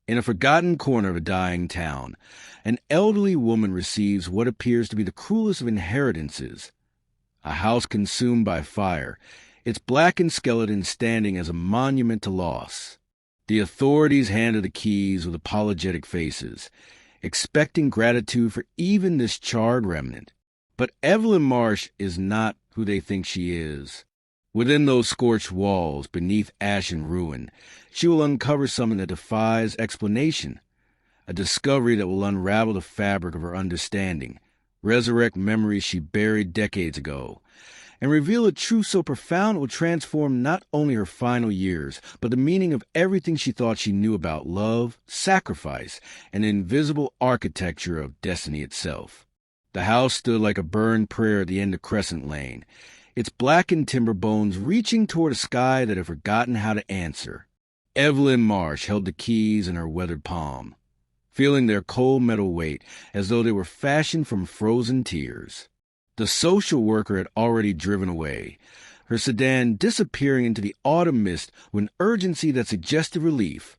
In a forgotten corner of a dying town, an elderly woman receives what appears to be the cruelest of inheritances. A house consumed by fire, its blackened skeleton standing as a monument to loss. The authorities hand her the keys with apologetic faces, expecting gratitude for even this charred remnant. But Evelyn Marsh is not who they think she is. Within those scorched walls, beneath ash and ruin, she will uncover something that defies explanation, a discovery that will unravel the fabric of her understanding, resurrect memories she buried decades ago, and reveal a truth so profound it will transform not only her final years, but the meaning of everything she thought she knew about love, sacrifice, and the invisible architecture of destiny itself. The house stood like a burned prayer at the end of Crescent Lane, its blackened timber bones reaching toward a sky that had forgotten how to answer. Evelyn Marsh held the keys in her weathered palm, feeling their cold metal weight as though they were fashioned from frozen tears. The social worker had already driven away, her sedan disappearing into the autumn mist with an urgency that suggested relief,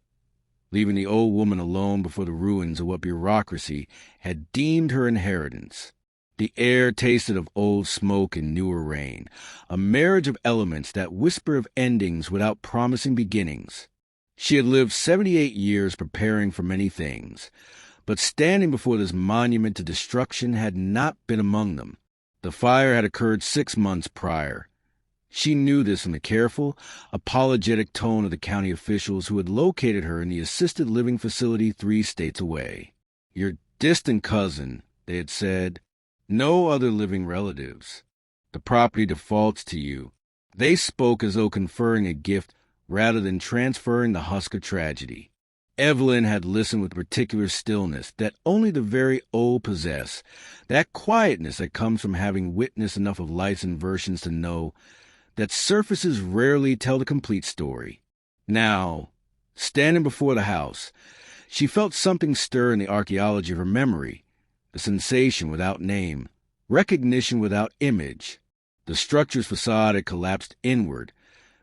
leaving the old woman alone before the ruins of what bureaucracy had deemed her inheritance. The air tasted of old smoke and newer rain, a marriage of elements that whisper of endings without promising beginnings. She had lived 78 years preparing for many things, but standing before this monument to destruction had not been among them. The fire had occurred 6 months prior. She knew this from the careful, apologetic tone of the county officials who had located her in the assisted living facility 3 states away. "Your distant cousin," they had said. "No other living relatives. The property defaults to you." They spoke as though conferring a gift rather than transferring the husk of tragedy. Evelyn had listened with particular stillness that only the very old possess, that quietness that comes from having witnessed enough of life's inversions to know that surfaces rarely tell the complete story. Now, standing before the house, she felt something stir in the archaeology of her memory, a sensation without name, recognition without image. The structure's facade had collapsed inward,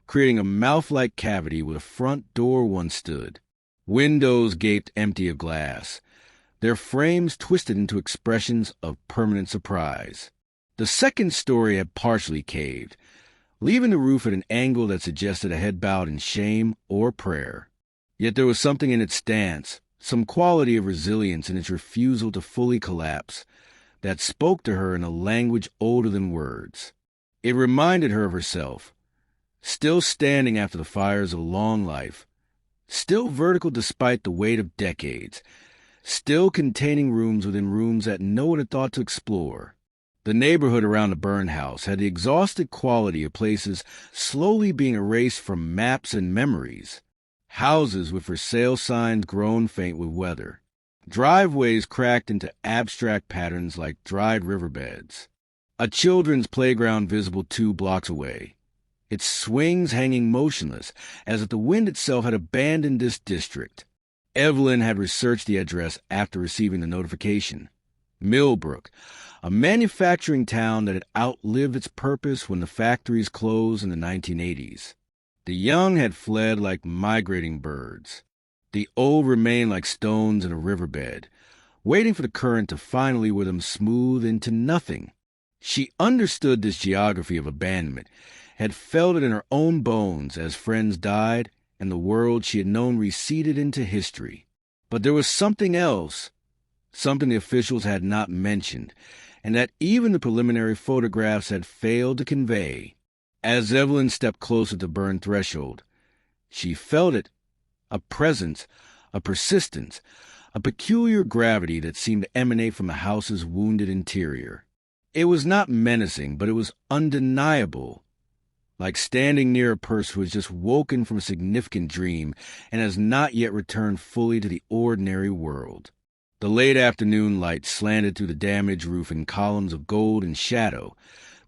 creating a mouth-like cavity where the front door once stood. Windows gaped empty of glass, their frames twisted into expressions of permanent surprise. The second story had partially caved, leaving the roof at an angle that suggested a head bowed in shame or prayer. Yet there was something in its stance, some quality of resilience in its refusal to fully collapse, that spoke to her in a language older than words. It reminded her of herself, still standing after the fires of a long life, still vertical despite the weight of decades, still containing rooms within rooms that no one had thought to explore. The neighborhood around the burned house had the exhausted quality of places slowly being erased from maps and memories. Houses with for sale signs grown faint with weather. Driveways cracked into abstract patterns like dried riverbeds. A children's playground visible 2 blocks away, its swings hanging motionless, as if the wind itself had abandoned this district. Evelyn had researched the address after receiving the notification. Millbrook, a manufacturing town that had outlived its purpose when the factories closed in the 1980s. The young had fled like migrating birds. The old remained like stones in a riverbed, waiting for the current to finally wear them smooth into nothing. She understood this geography of abandonment, had felt it in her own bones as friends died and the world she had known receded into history. But there was something else, something the officials had not mentioned, and that even the preliminary photographs had failed to convey. As Evelyn stepped closer to the burned threshold, she felt it, a presence, a persistence, a peculiar gravity that seemed to emanate from the house's wounded interior. It was not menacing, but it was undeniable, like standing near a person who has just woken from a significant dream and has not yet returned fully to the ordinary world. The late afternoon light slanted through the damaged roof in columns of gold and shadow,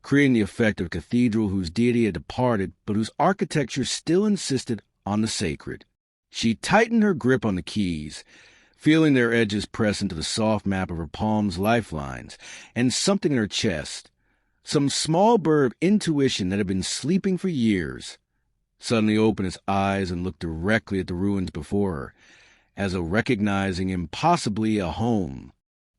creating the effect of a cathedral whose deity had departed but whose architecture still insisted on the sacred. She tightened her grip on the keys, feeling their edges press into the soft map of her palm's lifelines, and something in her chest, some small bird of intuition that had been sleeping for years, suddenly opened its eyes and looked directly at the ruins before her, as though recognizing impossibly a home.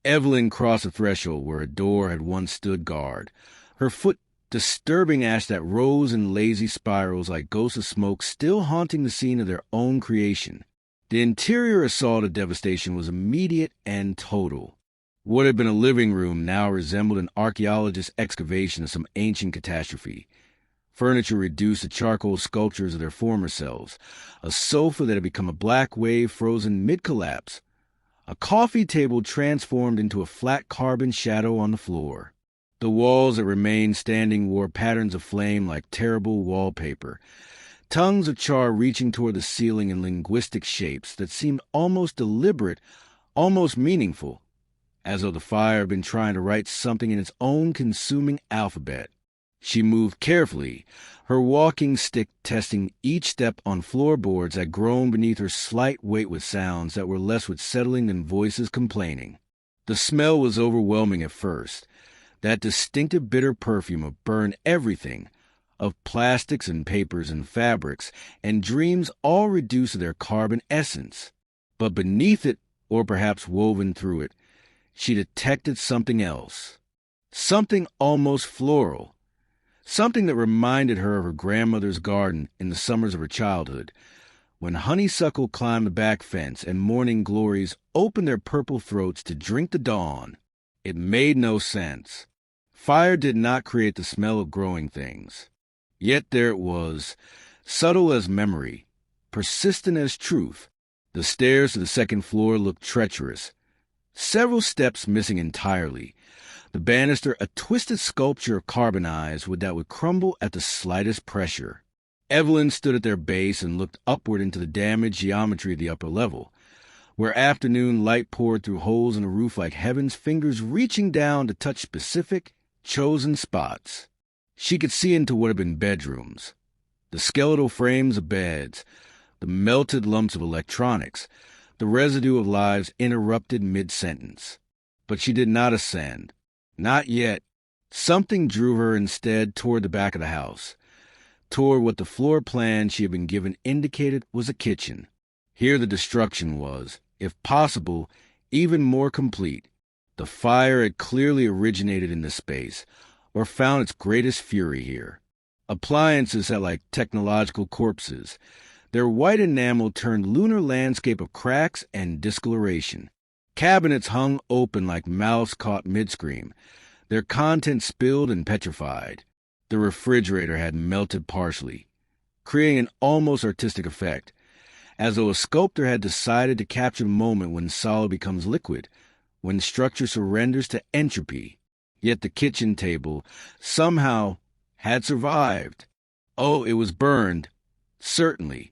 Evelyn crossed the threshold where a door had once stood guard, her foot disturbing ash that rose in lazy spirals like ghosts of smoke still haunting the scene of their own creation. The interior assault of devastation was immediate and total. What had been a living room now resembled an archaeologist's excavation of some ancient catastrophe. Furniture reduced to charcoal sculptures of their former selves, a sofa that had become a black wave frozen mid-collapse, a coffee table transformed into a flat carbon shadow on the floor. The walls that remained standing wore patterns of flame like terrible wallpaper, tongues of char reaching toward the ceiling in linguistic shapes that seemed almost deliberate, almost meaningful, as though the fire had been trying to write something in its own consuming alphabet. She moved carefully, her walking stick testing each step on floorboards that groaned beneath her slight weight with sounds that were less with settling than voices complaining. The smell was overwhelming at first, that distinctive bitter perfume of burned everything, of plastics and papers and fabrics, and dreams all reduced to their carbon essence. But beneath it, or perhaps woven through it, she detected something else. Something almost floral. Something that reminded her of her grandmother's garden in the summers of her childhood, when honeysuckle climbed the back fence and morning glories opened their purple throats to drink the dawn. It made no sense. Fire did not create the smell of growing things. Yet there it was, subtle as memory, persistent as truth. The stairs to the second floor looked treacherous, several steps missing entirely. The banister a twisted sculpture of carbonized wood that would crumble at the slightest pressure. Evelyn stood at their base and looked upward into the damaged geometry of the upper level, where afternoon light poured through holes in the roof like heaven's fingers reaching down to touch specific, chosen spots. She could see into what had been bedrooms, the skeletal frames of beds, the melted lumps of electronics, the residue of lives interrupted mid-sentence. But she did not ascend. Not yet. Something drew her instead toward the back of the house, toward what the floor plan she had been given indicated was a kitchen. Here the destruction was, if possible, even more complete. The fire had clearly originated in the space, or found its greatest fury here. Appliances sat like technological corpses, their white enamel turned lunar landscape of cracks and discoloration. Cabinets hung open like mouths caught mid-scream, their contents spilled and petrified. The refrigerator had melted partially, creating an almost artistic effect, as though a sculptor had decided to capture the moment when solid becomes liquid, when structure surrenders to entropy. Yet the kitchen table, somehow, had survived. Oh, it was burned, certainly.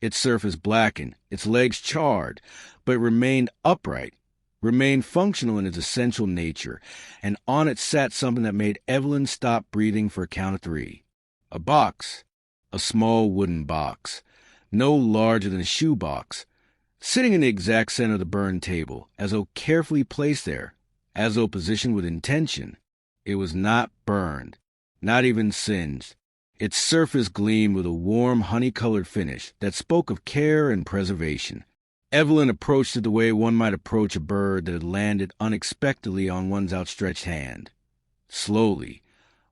Its surface blackened, its legs charred, but it remained upright, remained functional in its essential nature, and on it sat something that made Evelyn stop breathing for a count of 3. A box, a small wooden box, no larger than a shoebox, sitting in the exact center of the burned table, as though carefully placed there, as though positioned with intention. It was not burned, not even singed. Its surface gleamed with a warm, honey-colored finish that spoke of care and preservation. Evelyn approached it the way one might approach a bird that had landed unexpectedly on one's outstretched hand. Slowly,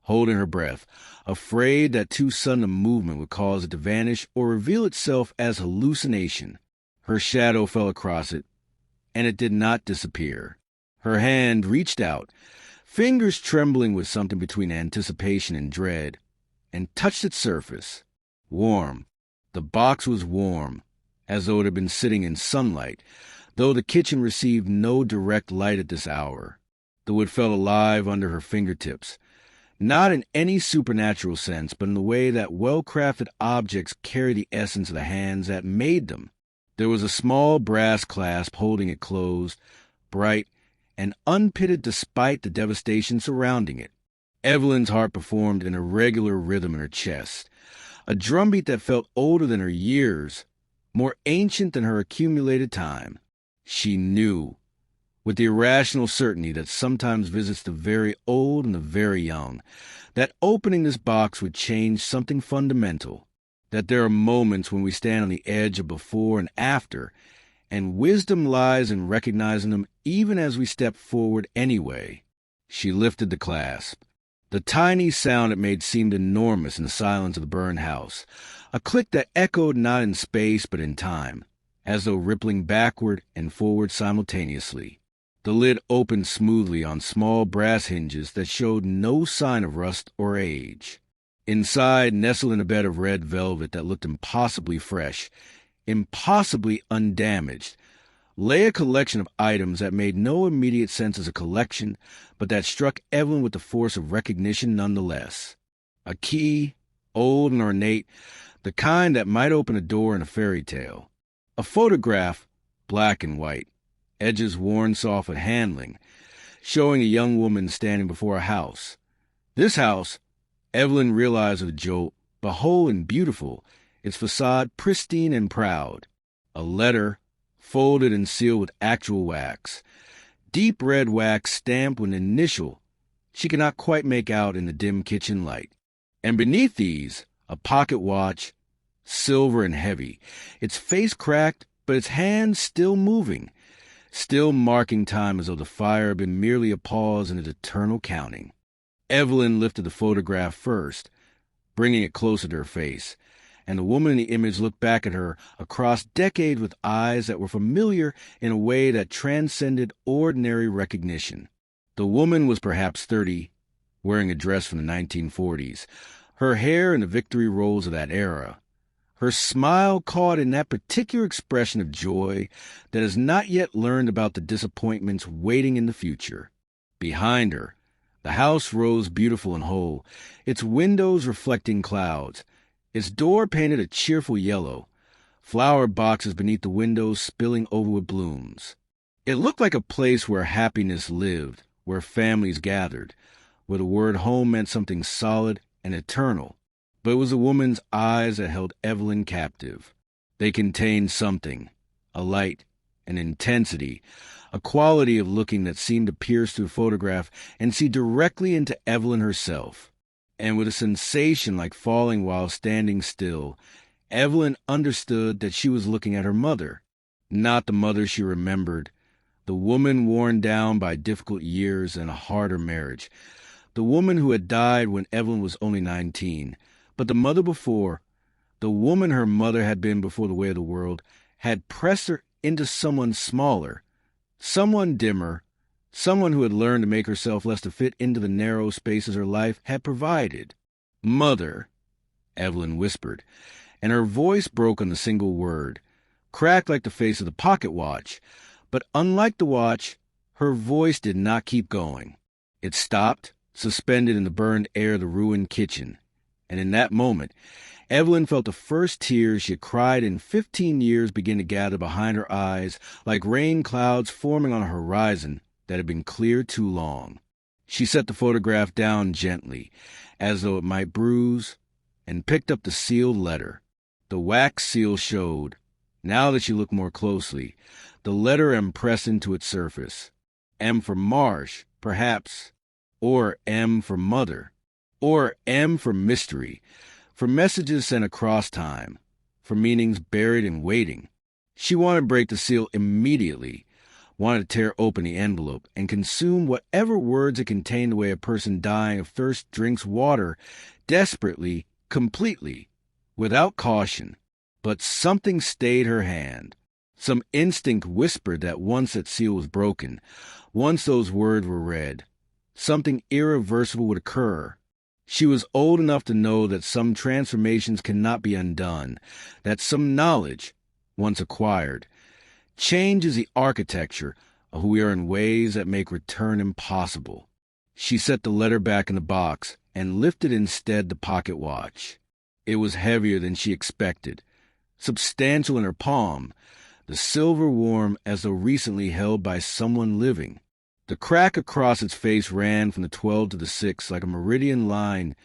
holding her breath, afraid that too sudden a movement would cause it to vanish or reveal itself as hallucination. Her shadow fell across it, and it did not disappear. Her hand reached out, fingers trembling with something between anticipation and dread, and touched its surface. Warm. The box was warm, as though it had been sitting in sunlight, though the kitchen received no direct light at this hour. The wood felt alive under her fingertips, not in any supernatural sense, but in the way that well-crafted objects carry the essence of the hands that made them. There was a small brass clasp holding it closed, bright, and unpitted despite the devastation surrounding it. Evelyn's heart performed an irregular rhythm in her chest, a drumbeat that felt older than her years, more ancient than her accumulated time. She knew, with the irrational certainty that sometimes visits the very old and the very young, that opening this box would change something fundamental, that there are moments when we stand on the edge of before and after, and wisdom lies in recognizing them even as we step forward anyway. She lifted the clasp. The tiny sound it made seemed enormous in the silence of the burned house, a click that echoed not in space but in time, as though rippling backward and forward simultaneously. The lid opened smoothly on small brass hinges that showed no sign of rust or age. Inside, nestled in a bed of red velvet that looked impossibly fresh, impossibly undamaged, lay a collection of items that made no immediate sense as a collection, but that struck Evelyn with the force of recognition nonetheless. A key, old and ornate, the kind that might open a door in a fairy tale. A photograph, black and white, edges worn soft with handling, showing a young woman standing before a house. This house, Evelyn realized with a jolt, behold and beautiful, its facade pristine and proud. A letter, folded and sealed with actual wax. Deep red wax stamped with an initial she could not quite make out in the dim kitchen light. And beneath these, a pocket watch, silver and heavy, its face cracked, but its hands still moving, still marking time as though the fire had been merely a pause in its eternal counting. Evelyn lifted the photograph first, bringing it closer to her face, and the woman in the image looked back at her across decades with eyes that were familiar in a way that transcended ordinary recognition. The woman was perhaps 30, wearing a dress from the 1940s, her hair in the victory rolls of that era, her smile caught in that particular expression of joy that has not yet learned about the disappointments waiting in the future. Behind her, the house rose beautiful and whole, its windows reflecting clouds, its door painted a cheerful yellow, flower boxes beneath the windows spilling over with blooms. It looked like a place where happiness lived, where families gathered, where the word home meant something solid and eternal. But it was a woman's eyes that held Evelyn captive. They contained something, a light, an intensity, a quality of looking that seemed to pierce through the photograph and see directly into Evelyn herself. And with a sensation like falling while standing still, Evelyn understood that she was looking at her mother, not the mother she remembered, the woman worn down by difficult years and a harder marriage, the woman who had died when Evelyn was only 19, but the mother before, the woman her mother had been before the way of the world, had pressed her into someone smaller, someone dimmer, someone who had learned to make herself less to fit into the narrow spaces her life had provided. "Mother," Evelyn whispered, and her voice broke on the single word, cracked like the face of the pocket watch. But unlike the watch, her voice did not keep going. It stopped, suspended in the burned air of the ruined kitchen. And in that moment, Evelyn felt the first tears she had cried in 15 years begin to gather behind her eyes like rain clouds forming on a horizon that had been cleared too long. She set the photograph down gently, as though it might bruise, and picked up the sealed letter. The wax seal showed, now that she looked more closely, the letter impressed into its surface. M for Marsh, perhaps, or M for Mother, or M for Mystery, for messages sent across time, for meanings buried in waiting. She wanted to break the seal immediately, wanted to tear open the envelope and consume whatever words it contained the way a person dying of thirst drinks water, desperately, completely, without caution. But something stayed her hand. Some instinct whispered that once that seal was broken, once those words were read, something irreversible would occur. She was old enough to know that some transformations cannot be undone, that some knowledge, once acquired, changes the architecture of who we are in ways that make return impossible. She set the letter back in the box and lifted instead the pocket watch. It was heavier than she expected, substantial in her palm, the silver warm as though recently held by someone living. The crack across its face ran from the 12 to the 6 like a meridian line,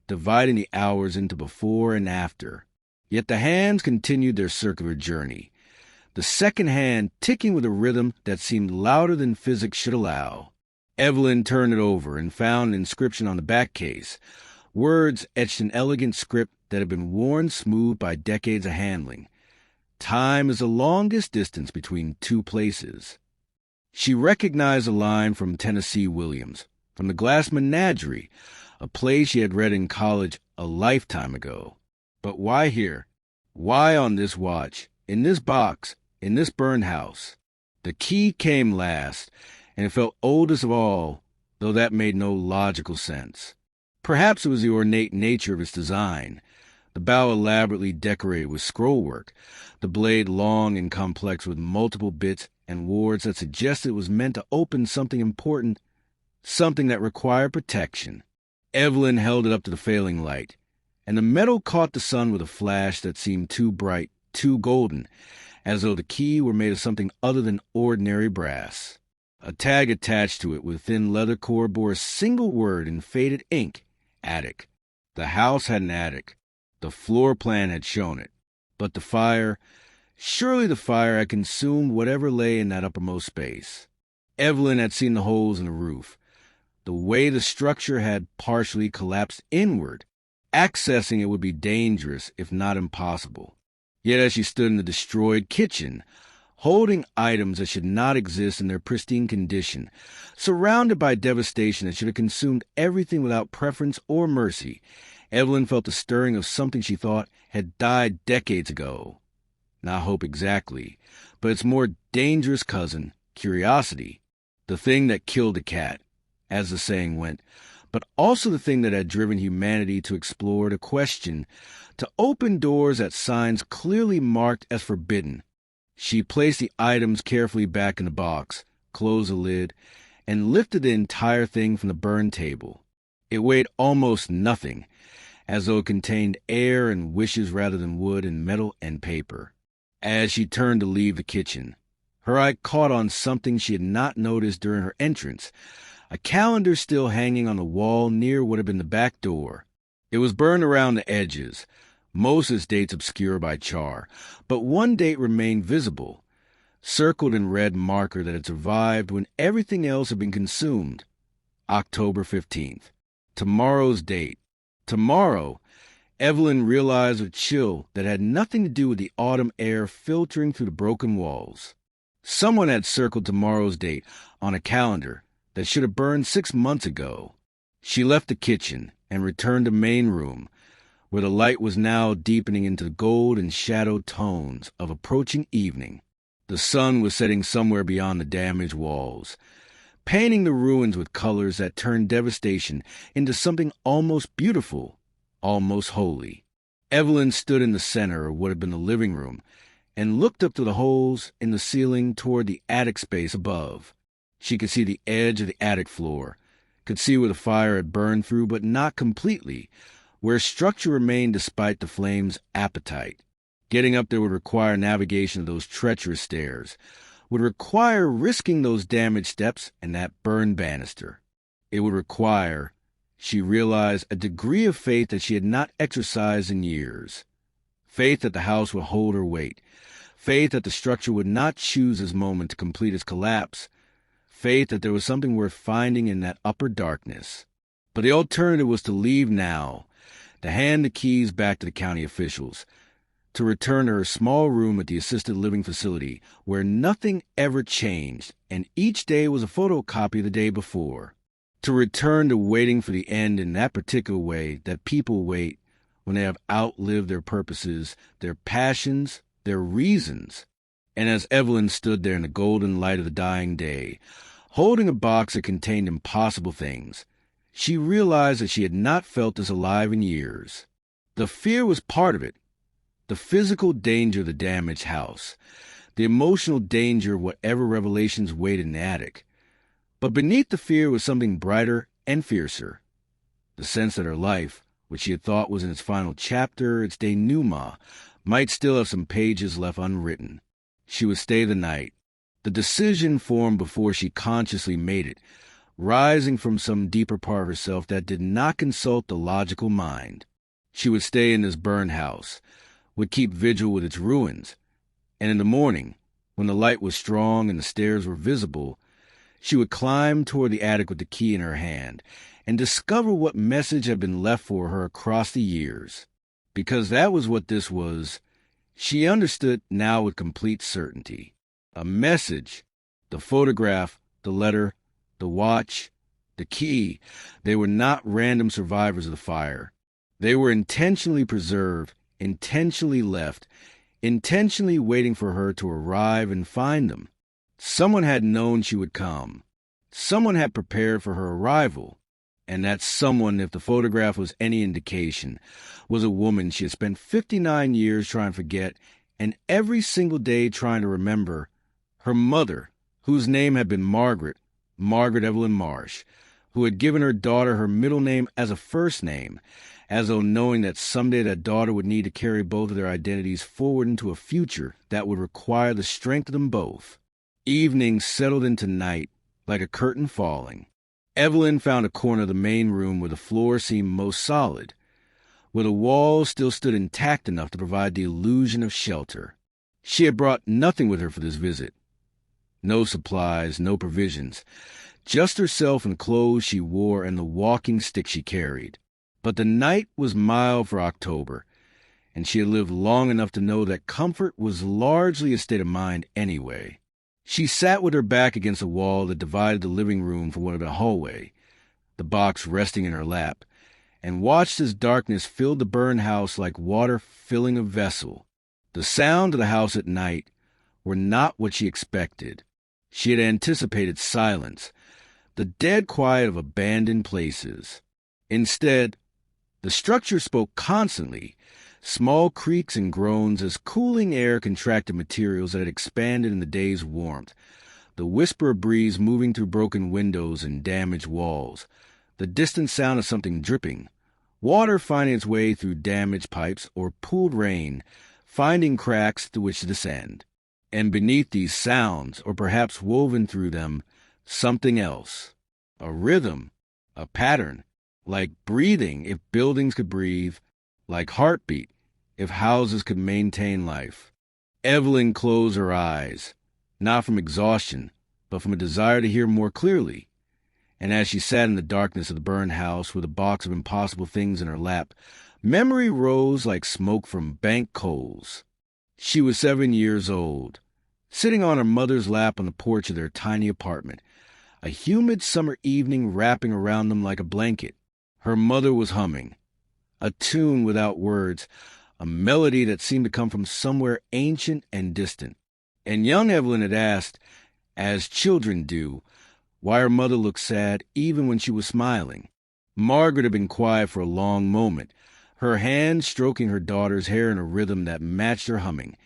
dividing the hours into before and after. Yet the hands continued their circular journey, the second hand ticking with a rhythm that seemed louder than physics should allow. Evelyn turned it over and found an inscription on the back case, words etched in elegant script that had been worn smooth by decades of handling. Time is the longest distance between two places. She recognized a line from Tennessee Williams, from The Glass Menagerie, a play she had read in college a lifetime ago. But why here? Why on this watch, in this box, in this burned house? The key came last, and it felt oldest of all, though that made no logical sense. Perhaps it was the ornate nature of its design, the bow elaborately decorated with scrollwork, the blade long and complex with multiple bits and wards that suggested it was meant to open something important, something that required protection. Evelyn held it up to the failing light, and the metal caught the sun with a flash that seemed too bright, too golden, as though the key were made of something other than ordinary brass. A tag attached to it with thin leather cord bore a single word in faded ink: attic. The house had an attic. The floor plan had shown it. But the fire, surely the fire had consumed whatever lay in that uppermost space. Evelyn had seen the holes in the roof, the way the structure had partially collapsed inward. Accessing it would be dangerous, if not impossible. Yet as she stood in the destroyed kitchen, holding items that should not exist in their pristine condition, surrounded by devastation that should have consumed everything without preference or mercy, Evelyn felt the stirring of something she thought had died decades ago. Not hope exactly, but its more dangerous cousin, curiosity, the thing that killed a cat, as the saying went, but also the thing that had driven humanity to explore, to question, to open doors at signs clearly marked as forbidden. She placed the items carefully back in the box, closed the lid, and lifted the entire thing from the burned table. It weighed almost nothing, as though it contained air and wishes rather than wood and metal and paper. As she turned to leave the kitchen, her eye caught on something she had not noticed during her entrance, a calendar still hanging on the wall near what had been the back door. It was burned around the edges, most of its dates obscure by char, but one date remained visible, circled in red marker that had survived when everything else had been consumed. October 15th. Tomorrow's date. Tomorrow, Evelyn realized with chill that had nothing to do with the autumn air filtering through the broken walls. Someone had circled tomorrow's date on a calendar that should have burned 6 months ago. She left the kitchen and returned to main room, where the light was now deepening into the gold and shadow tones of approaching evening. The sun was setting somewhere beyond the damaged walls, painting the ruins with colors that turned devastation into something almost beautiful, almost holy. Evelyn stood in the center of what had been the living room and looked up to the holes in the ceiling toward the attic space above. She could see the edge of the attic floor, could see where the fire had burned through, but not completely, where structure remained despite the flame's appetite. Getting up there would require navigation of those treacherous stairs, would require risking those damaged steps and that burned banister. It would require, she realized, a degree of faith that she had not exercised in years. Faith that the house would hold her weight. Faith that the structure would not choose this moment to complete its collapse. Faith that there was something worth finding in that upper darkness. But the alternative was to leave now, to hand the keys back to the county officials, to return to her small room at the assisted living facility where nothing ever changed and each day was a photocopy of the day before. To return to waiting for the end in that particular way that people wait when they have outlived their purposes, their passions, their reasons. And as Evelyn stood there in the golden light of the dying day, holding a box that contained impossible things, she realized that she had not felt this alive in years. The fear was part of it. The physical danger of the damaged house, the emotional danger of whatever revelations waited in the attic. But beneath the fear was something brighter and fiercer. The sense that her life, which she had thought was in its final chapter, its denouement, might still have some pages left unwritten. She would stay the night. The decision formed before she consciously made it, rising from some deeper part of herself that did not consult the logical mind. She would stay in this burned house, would keep vigil with its ruins, and in the morning, when the light was strong and the stairs were visible, she would climb toward the attic with the key in her hand and discover what message had been left for her across the years. Because that was what this was, She understood now with complete certainty. A message, the photograph, the letter, the watch, the key, they were not random survivors of the fire. They were intentionally preserved, intentionally left, intentionally waiting for her to arrive and find them. Someone had known she would come. Someone had prepared for her arrival. And that someone, if the photograph was any indication, was a woman she had spent 59 years trying to forget and every single day trying to remember. Her mother, whose name had been Margaret Evelyn Marsh, who had given her daughter her middle name as a first name, as though knowing that someday that daughter would need to carry both of their identities forward into a future that would require the strength of them both. Evening settled into night like a curtain falling. Evelyn found a corner of the main room where the floor seemed most solid, where the walls still stood intact enough to provide the illusion of shelter. She had brought nothing with her for this visit. No supplies, no provisions, just herself and clothes she wore and the walking stick she carried. But the night was mild for October, and she had lived long enough to know that comfort was largely a state of mind anyway. She sat with her back against a wall that divided the living room from the hallway, the box resting in her lap, and watched as darkness filled the burned house like water filling a vessel. The sound of the house at night were not what she expected. She had anticipated silence, the dead quiet of abandoned places. Instead, the structure spoke constantly, small creaks and groans as cooling air contracted materials that had expanded in the day's warmth, the whisper of breeze moving through broken windows and damaged walls, the distant sound of something dripping, water finding its way through damaged pipes or pooled rain, finding cracks through which to descend. And beneath these sounds, or perhaps woven through them, something else, a rhythm, a pattern, like breathing if buildings could breathe, like heartbeat if houses could maintain life. Evelyn closed her eyes, not from exhaustion, but from a desire to hear more clearly. And as she sat in the darkness of the burned house with a box of impossible things in her lap, memory rose like smoke from banked coals. She was 7 years old, sitting on her mother's lap on the porch of their tiny apartment, a humid summer evening wrapping around them like a blanket. Her mother was humming, a tune without words, a melody that seemed to come from somewhere ancient and distant. And young Evelyn had asked, as children do, why her mother looked sad even when she was smiling. Margaret had been quiet for a long moment, her hand stroking her daughter's hair in a rhythm that matched her humming.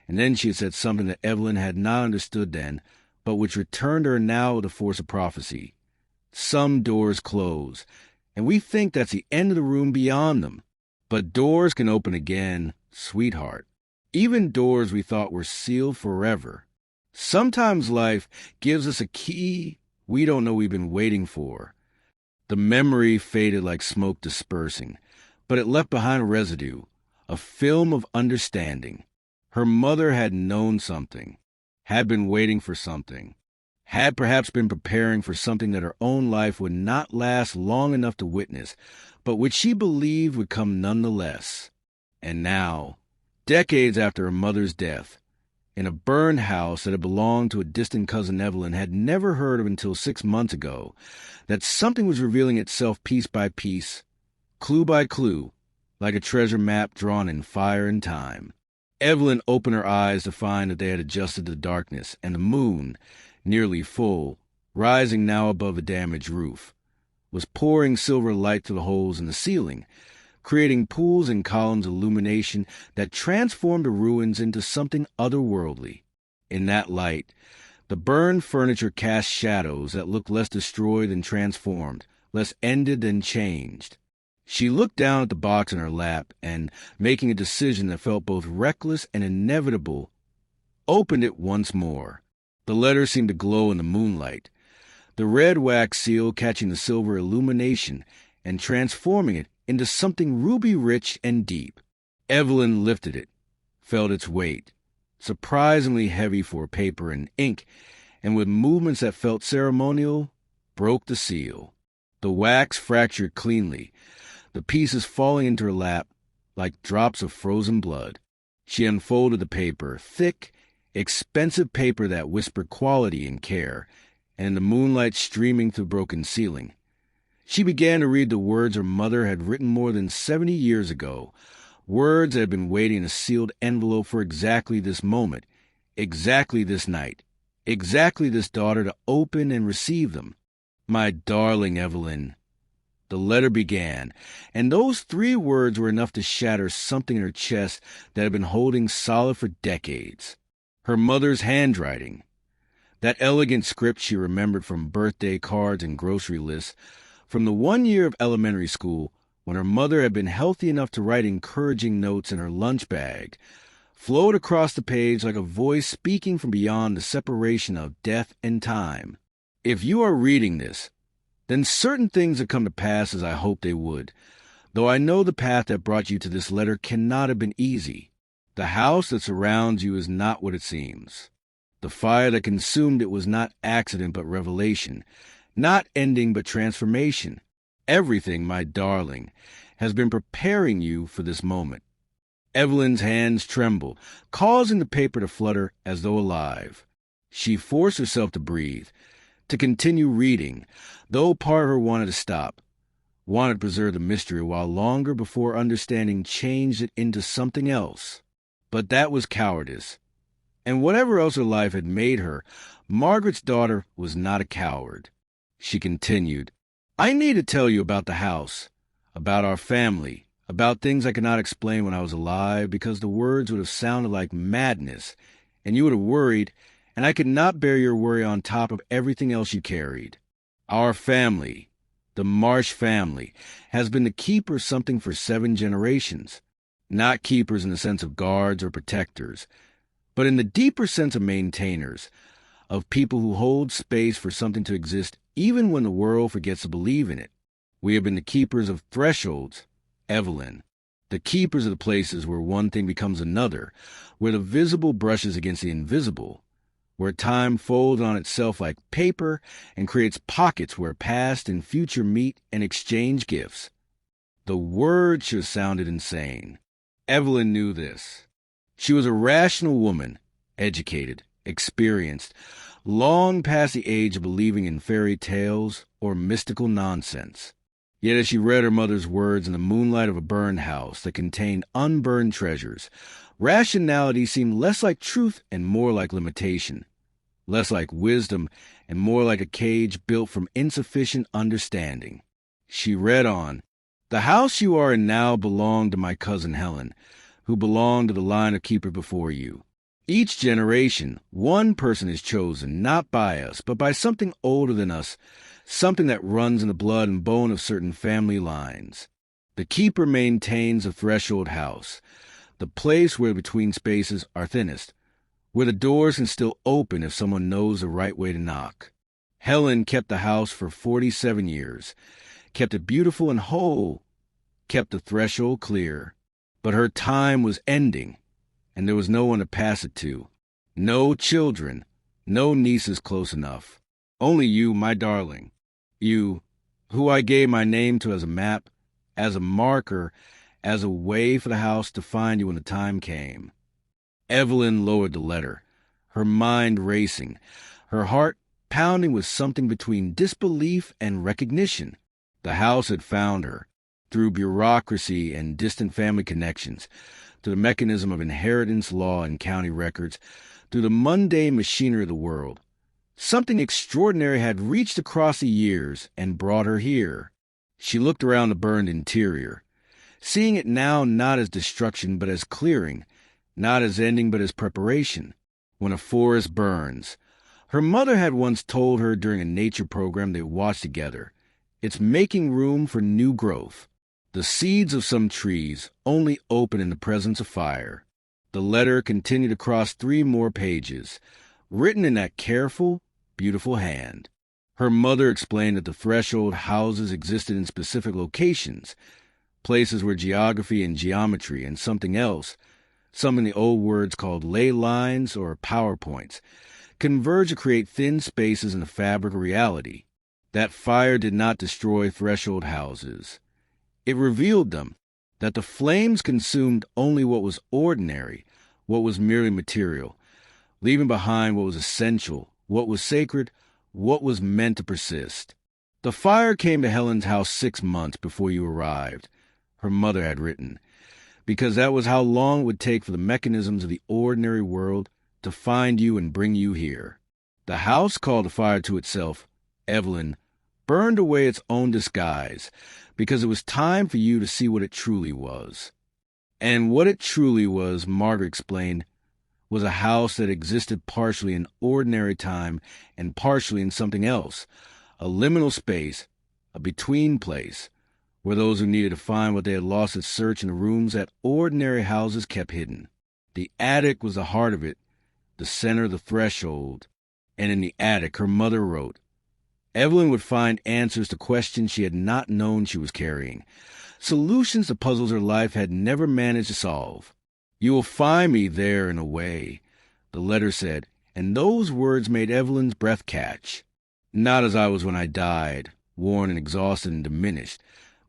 And then she had said something that Evelyn had not understood then, but which returned to her now with the force of prophecy. Some doors close, and we think that's the end of the room beyond them. But doors can open again, sweetheart. Even doors we thought were sealed forever. Sometimes life gives us a key we don't know we've been waiting for. The memory faded like smoke dispersing, but it left behind a residue, a film of understanding. Her mother had known something, had been waiting for something, had perhaps been preparing for something that her own life would not last long enough to witness, but which she believed would come nonetheless. And now, decades after her mother's death, in a burned house that had belonged to a distant cousin Evelyn had never heard of until 6 months ago, that something was revealing itself piece by piece, clue by clue, like a treasure map drawn in fire and time. Evelyn opened her eyes to find that they had adjusted to the darkness, and the moon, nearly full, rising now above the damaged roof, was pouring silver light through the holes in the ceiling, creating pools and columns of illumination that transformed the ruins into something otherworldly. In that light, the burned furniture cast shadows that looked less destroyed than transformed, less ended than changed. She looked down at the box in her lap and, making a decision that felt both reckless and inevitable, opened it once more. The letters seemed to glow in the moonlight, the red wax seal catching the silver illumination and transforming it into something ruby-rich and deep. Evelyn lifted it, felt its weight, surprisingly heavy for paper and ink, and with movements that felt ceremonial, broke the seal. The wax fractured cleanly, the pieces falling into her lap like drops of frozen blood. She unfolded the paper, thick, expensive paper that whispered quality and care, and in the moonlight streaming through the broken ceiling. She began to read the words her mother had written more than 70 years ago, words that had been waiting in a sealed envelope for exactly this moment, exactly this night, exactly this daughter to open and receive them. "My darling Evelyn," the letter began, and those 3 words were enough to shatter something in her chest that had been holding solid for decades. Her mother's handwriting. That elegant script she remembered from birthday cards and grocery lists, from the 1 year of elementary school when her mother had been healthy enough to write encouraging notes in her lunch bag, flowed across the page like a voice speaking from beyond the separation of death and time. If you are reading this, then certain things have come to pass as I hoped they would, though I know the path that brought you to this letter cannot have been easy. The house that surrounds you is not what it seems. The fire that consumed it was not accident but revelation, not ending but transformation. Everything, my darling, has been preparing you for this moment. Evelyn's hands trembled, causing the paper to flutter as though alive. She forced herself to breathe, to continue reading, though part of her wanted to stop, wanted to preserve the mystery while longer before understanding changed it into something else. But that was cowardice. And whatever else her life had made her, Margaret's daughter was not a coward. She continued, "I need to tell you about the house, about our family, about things I could not explain when I was alive because the words would have sounded like madness, and you would have worried, and I could not bear your worry on top of everything else you carried. Our family, the Marsh family, has been the keeper of something for 7 generations. Not keepers in the sense of guards or protectors, but in the deeper sense of maintainers, of people who hold space for something to exist even when the world forgets to believe in it. We have been the keepers of thresholds, Evelyn, the keepers of the places where one thing becomes another, where the visible brushes against the invisible, where time folds on itself like paper and creates pockets where past and future meet and exchange gifts." The word should have sounded insane. Evelyn knew this. She was a rational woman, educated, experienced, long past the age of believing in fairy tales or mystical nonsense. Yet as she read her mother's words in the moonlight of a burned house that contained unburned treasures, rationality seemed less like truth and more like limitation, less like wisdom and more like a cage built from insufficient understanding. She read on, "The house you are in now belonged to my cousin Helen, who belonged to the line of keeper before you. Each generation, one person is chosen, not by us, but by something older than us, something that runs in the blood and bone of certain family lines. The keeper maintains a threshold house, the place where the between spaces are thinnest, where the doors can still open if someone knows the right way to knock. Helen kept the house for 47 years, kept it beautiful and whole, kept the threshold clear. But her time was ending, and there was no one to pass it to. No children, no nieces close enough. Only you, my darling. You, who I gave my name to as a map, as a marker, as a way for the house to find you when the time came." Evelyn lowered the letter, her mind racing, her heart pounding with something between disbelief and recognition. The house had found her, through bureaucracy and distant family connections, through the mechanism of inheritance law and county records, through the mundane machinery of the world. Something extraordinary had reached across the years and brought her here. She looked around the burned interior, seeing it now not as destruction but as clearing, not as ending but as preparation. When a forest burns, her mother had once told her during a nature program they watched together, it's making room for new growth. The seeds of some trees only open in the presence of fire. The letter continued across 3 more pages, written in that careful, beautiful hand. Her mother explained that the threshold houses existed in specific locations, places where geography and geometry and something else, some in the old words called ley lines or PowerPoints, converge to create thin spaces in the fabric of reality. That fire did not destroy threshold houses. It revealed them, that the flames consumed only what was ordinary, what was merely material, leaving behind what was essential, what was sacred, what was meant to persist. The fire came to Helen's house 6 months before you arrived, her mother had written, because that was how long it would take for the mechanisms of the ordinary world to find you and bring you here. The house called the fire to itself, Evelyn, burned away its own disguise, because it was time for you to see what it truly was. And what it truly was, Margaret explained, was a house that existed partially in ordinary time and partially in something else, a liminal space, a between place, where those who needed to find what they had lost at search in the rooms that ordinary houses kept hidden. The attic was the heart of it, the center of the threshold, and in the attic, her mother wrote, Evelyn would find answers to questions she had not known she was carrying, solutions to puzzles her life had never managed to solve. You will find me there in a way, the letter said, and those words made Evelyn's breath catch. Not as I was when I died, worn and exhausted and diminished,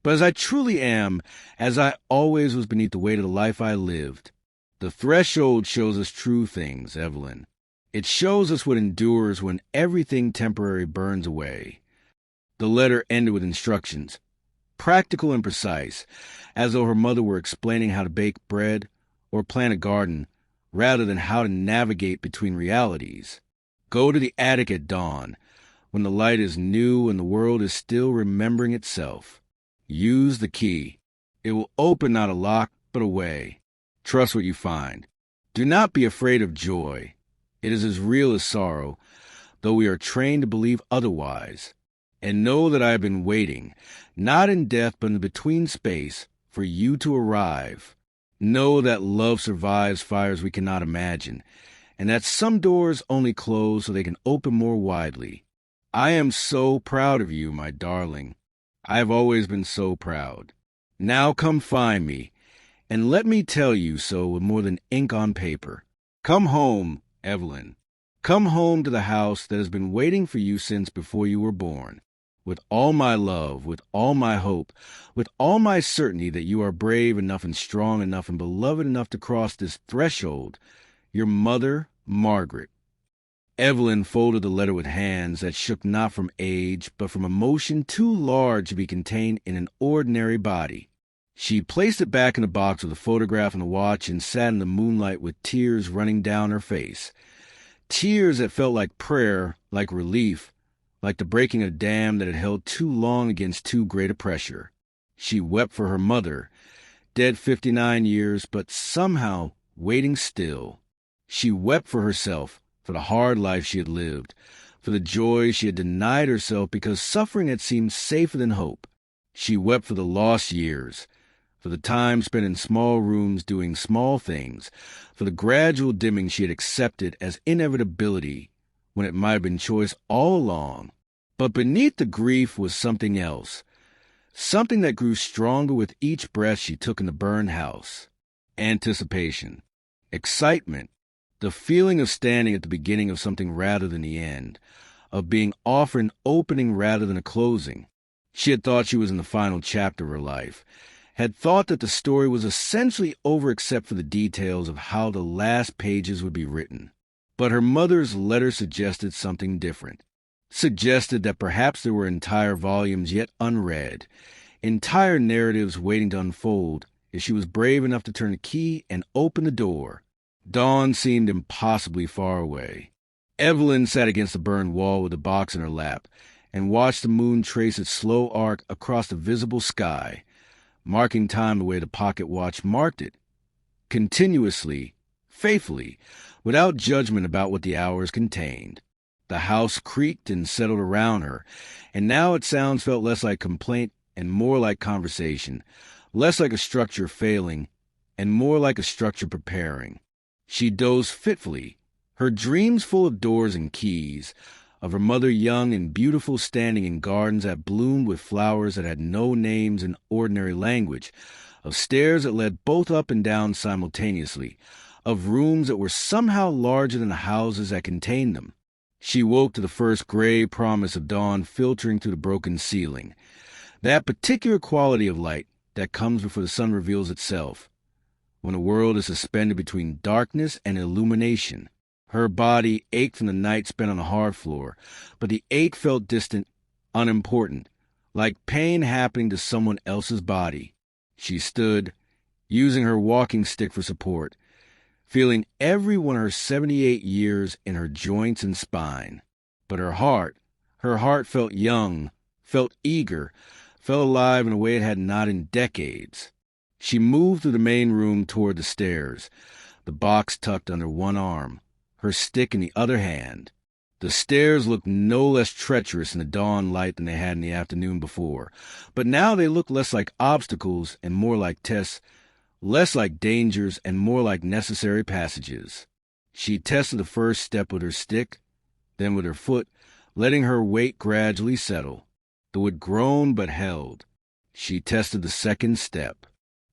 but as I truly am, as I always was beneath the weight of the life I lived. The threshold shows us true things, Evelyn. It shows us what endures when everything temporary burns away. The letter ended with instructions, practical and precise, as though her mother were explaining how to bake bread or plant a garden, rather than how to navigate between realities. Go to the attic at dawn, when the light is new and the world is still remembering itself. Use the key. It will open not a lock, but a way. Trust what you find. Do not be afraid of joy. It is as real as sorrow, though we are trained to believe otherwise. And know that I have been waiting, not in death but in the between space, for you to arrive. Know that love survives fires we cannot imagine, and that some doors only close so they can open more widely. I am so proud of you, my darling. I have always been so proud. Now come find me, and let me tell you so with more than ink on paper. Come home, Evelyn. Come home to the house that has been waiting for you since before you were born. With all my love, with all my hope, with all my certainty that you are brave enough and strong enough and beloved enough to cross this threshold, your mother, Margaret. Evelyn folded the letter with hands that shook not from age, but from emotion too large to be contained in an ordinary body. She placed it back in the box with a photograph and a watch and sat in the moonlight with tears running down her face. Tears that felt like prayer, like relief, like the breaking of a dam that had held too long against too great a pressure. She wept for her mother, dead 59 years, but somehow waiting still. She wept for herself, for the hard life she had lived, for the joy she had denied herself because suffering had seemed safer than hope. She wept for the lost years, for the time spent in small rooms doing small things, for the gradual dimming she had accepted as inevitability when it might have been choice all along. But beneath the grief was something else, something that grew stronger with each breath she took in the burned house. Anticipation, excitement, the feeling of standing at the beginning of something rather than the end, of being offered an opening rather than a closing. She had thought she was in the final chapter of her life, had thought that the story was essentially over except for the details of how the last pages would be written. But her mother's letter suggested something different, suggested that perhaps there were entire volumes yet unread, entire narratives waiting to unfold if she was brave enough to turn the key and open the door. Dawn seemed impossibly far away. Evelyn sat against the burned wall with the box in her lap and watched the moon trace its slow arc across the visible sky, marking time the way the pocket watch marked it, continuously, faithfully, without judgment about what the hours contained. The house creaked and settled around her, and now its sounds felt less like complaint and more like conversation, less like a structure failing and more like a structure preparing. She dozed fitfully, her dreams full of doors and keys, of her mother young and beautiful standing in gardens that bloomed with flowers that had no names in ordinary language, of stairs that led both up and down simultaneously, of rooms that were somehow larger than the houses that contained them. She woke to the first gray promise of dawn filtering through the broken ceiling, that particular quality of light that comes before the sun reveals itself. when the world is suspended between darkness and illumination. Her body ached from the night spent on the hard floor, but the ache felt distant, unimportant, like pain happening to someone else's body. She stood, using her walking stick for support, feeling every one of her 78 years in her joints and spine. But her heart felt young, felt eager, felt alive in a way it had not in decades. She moved through the main room toward the stairs, the box tucked under one arm, her stick in the other hand. The stairs looked no less treacherous in the dawn light than they had in the afternoon before, but now they looked less like obstacles and more like tests, less like dangers and more like necessary passages. She tested the first step with her stick, then with her foot, letting her weight gradually settle. The wood groaned but held. She tested the second step.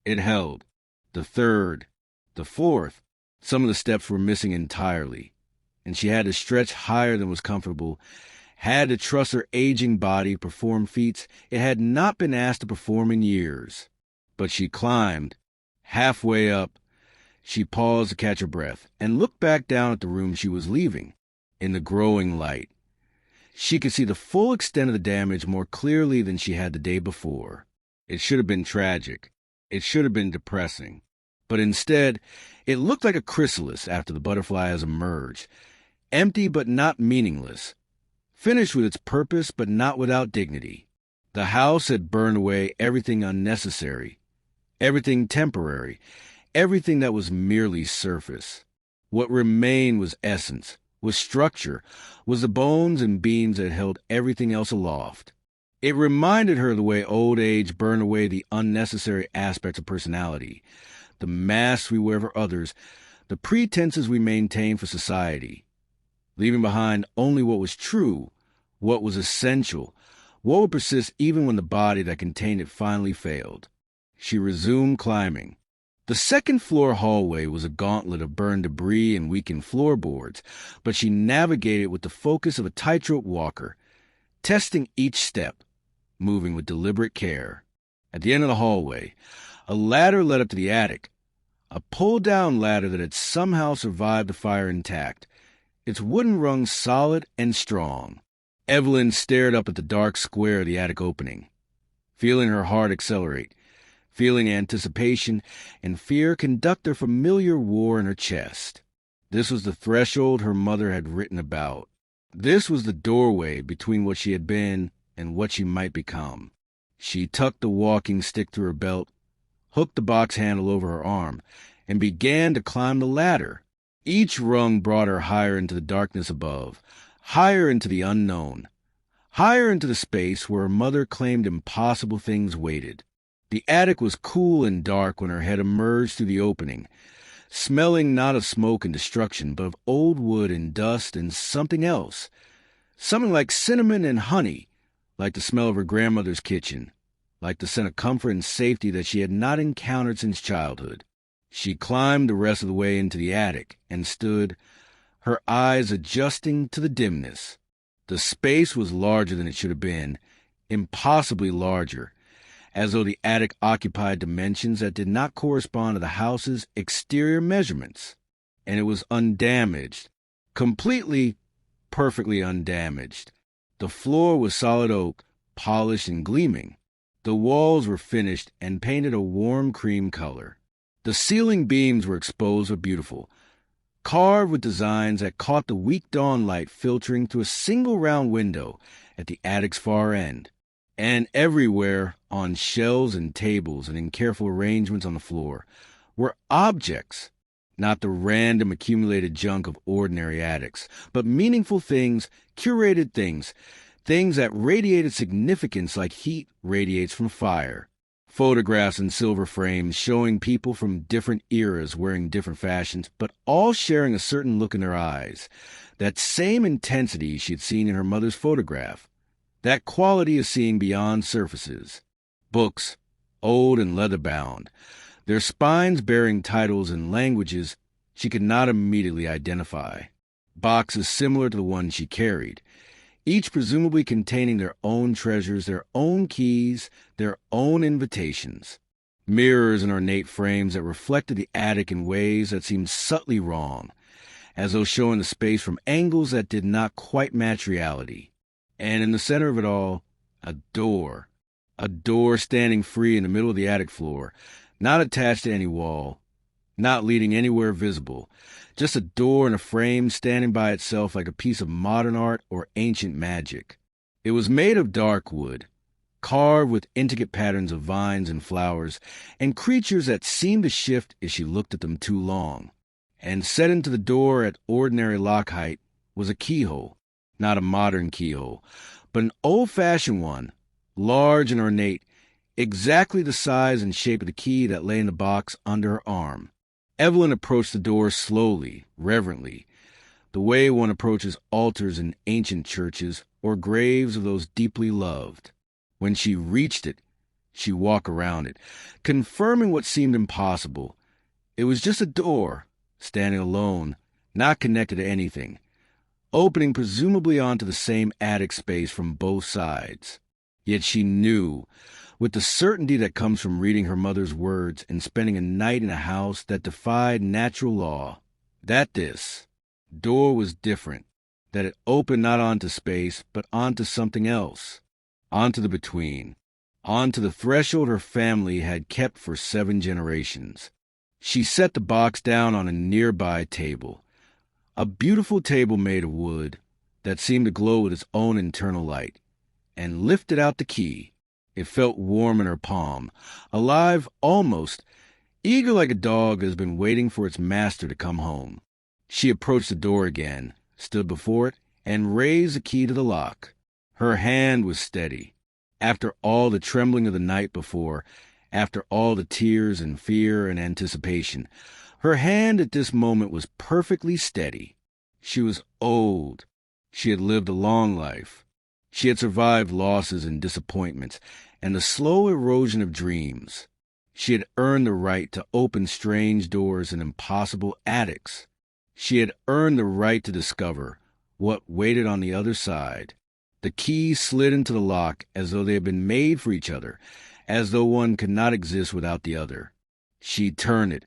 It held. The third. The fourth. Some of the steps were missing entirely, and she had to stretch higher than was comfortable, had to trust her aging body to perform feats it had not been asked to perform in years. But she climbed. Halfway up, she paused to catch her breath and looked back down at the room she was leaving. In the growing light, she could see the full extent of the damage more clearly than she had the day before. It should have been tragic. It should have been depressing. But instead, it looked like a chrysalis after the butterfly has emerged, empty but not meaningless, finished with its purpose but not without dignity. The house had burned away everything unnecessary, everything temporary, everything that was merely surface. What remained was essence, was structure, was the bones and beams that held everything else aloft. It reminded her of the way old age burned away the unnecessary aspects of personality, the masks we wear for others, the pretenses we maintain for society, leaving behind only what was true, what was essential, what would persist even when the body that contained it finally failed. She resumed climbing. The second-floor hallway was a gauntlet of burned debris and weakened floorboards, but she navigated with the focus of a tightrope walker, testing each step, moving with deliberate care. At the end of the hallway, a ladder led up to the attic, a pull-down ladder that had somehow survived the fire intact, its wooden rungs solid and strong. Evelyn stared up at the dark square of the attic opening, feeling her heart accelerate, feeling anticipation and fear conduct their familiar war in her chest. This was the threshold her mother had written about. This was the doorway between what she had been and what she might become. She tucked the walking stick through her belt, hooked the box handle over her arm, and began to climb the ladder. Each rung brought her higher into the darkness above, higher into the unknown, higher into the space where her mother claimed impossible things waited. The attic was cool and dark when her head emerged through the opening, smelling not of smoke and destruction, but of old wood and dust and something else, something like cinnamon and honey, like the smell of her grandmother's kitchen, like the scent of comfort and safety that she had not encountered since childhood. She climbed the rest of the way into the attic and stood, her eyes adjusting to the dimness. The space was larger than it should have been, impossibly larger, as though the attic occupied dimensions that did not correspond to the house's exterior measurements. And it was undamaged, completely, perfectly undamaged. The floor was solid oak, polished and gleaming. The walls were finished and painted a warm cream color. The ceiling beams were exposed but beautiful, carved with designs that caught the weak dawn light filtering through a single round window at the attic's far end. And everywhere, on shelves and tables and in careful arrangements on the floor, were objects, not the random accumulated junk of ordinary attics, but meaningful things, curated things, things that radiated significance like heat radiates from fire. Photographs in silver frames showing people from different eras wearing different fashions, but all sharing a certain look in their eyes, that same intensity she had seen in her mother's photograph. That quality of seeing beyond surfaces. Books, old and leather-bound, their spines bearing titles in languages she could not immediately identify. Boxes similar to the one she carried, each presumably containing their own treasures, their own keys, their own invitations. mirrors and ornate frames that reflected the attic in ways that seemed subtly wrong, as though showing the space from angles that did not quite match reality. And in the center of it all, a door. A door standing free in the middle of the attic floor, not attached to any wall, not leading anywhere visible, just a door and a frame standing by itself like a piece of modern art or ancient magic. It was made of dark wood, carved with intricate patterns of vines and flowers, and creatures that seemed to shift if she looked at them too long. And set into the door at ordinary lock height was a keyhole, not a modern keyhole, but an old-fashioned one, large and ornate, exactly the size and shape of the key that lay in the box under her arm. Evelyn approached the door slowly, reverently, the way one approaches altars in ancient churches or graves of those deeply loved. When she reached it, she walked around it, confirming what seemed impossible. It was just a door, standing alone, not connected to anything, opening presumably onto the same attic space from both sides. Yet she knew, with the certainty that comes from reading her mother's words and spending a night in a house that defied natural law, that this door was different, that it opened not onto space, but onto something else, onto the between, onto the threshold her family had kept for 7 generations. She set the box down on a nearby table, a beautiful table made of wood that seemed to glow with its own internal light, and lifted out the key. It felt warm in her palm, alive almost, eager like a dog that has been waiting for its master to come home. She approached the door again, stood before it, and raised the key to the lock. Her hand was steady. After all the trembling of the night before, after all the tears and fear and anticipation, her hand at this moment was perfectly steady. She was old. She had lived a long life. She had survived losses and disappointments and the slow erosion of dreams. She had earned the right to open strange doors in impossible attics. She had earned the right to discover what waited on the other side. The key slid into the lock as though they had been made for each other, as though one could not exist without the other. She turned it,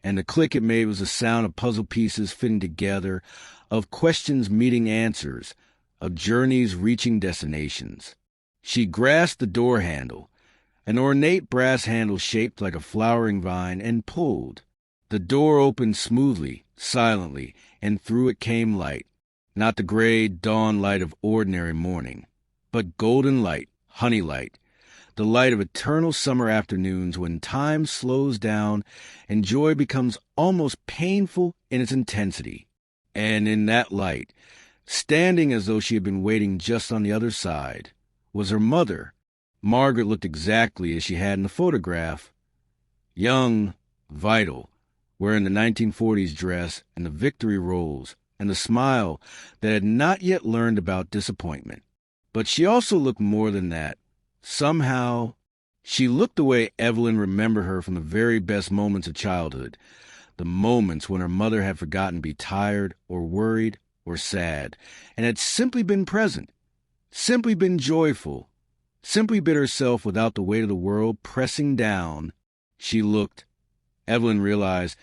and the click it made was the sound of puzzle pieces fitting together, of questions meeting answers, of journeys reaching destinations. She grasped the door handle, an ornate brass handle shaped like a flowering vine, and pulled. The door opened smoothly, silently, and through it came light, not the gray dawn light of ordinary morning, but golden light, honey light, the light of eternal summer afternoons when time slows down and joy becomes almost painful in its intensity. And in that light, standing as though she had been waiting just on the other side, was her mother. Margaret looked exactly as she had in the photograph. Young, vital, wearing the 1940s dress and the victory rolls and the smile that had not yet learned about disappointment. But she also looked more than that. Somehow, she looked the way Evelyn remembered her from the very best moments of childhood, the moments when her mother had forgotten to be tired or worried or sad, and had simply been present, simply been joyful, simply been herself without the weight of the world pressing down. She looked, Evelyn realized,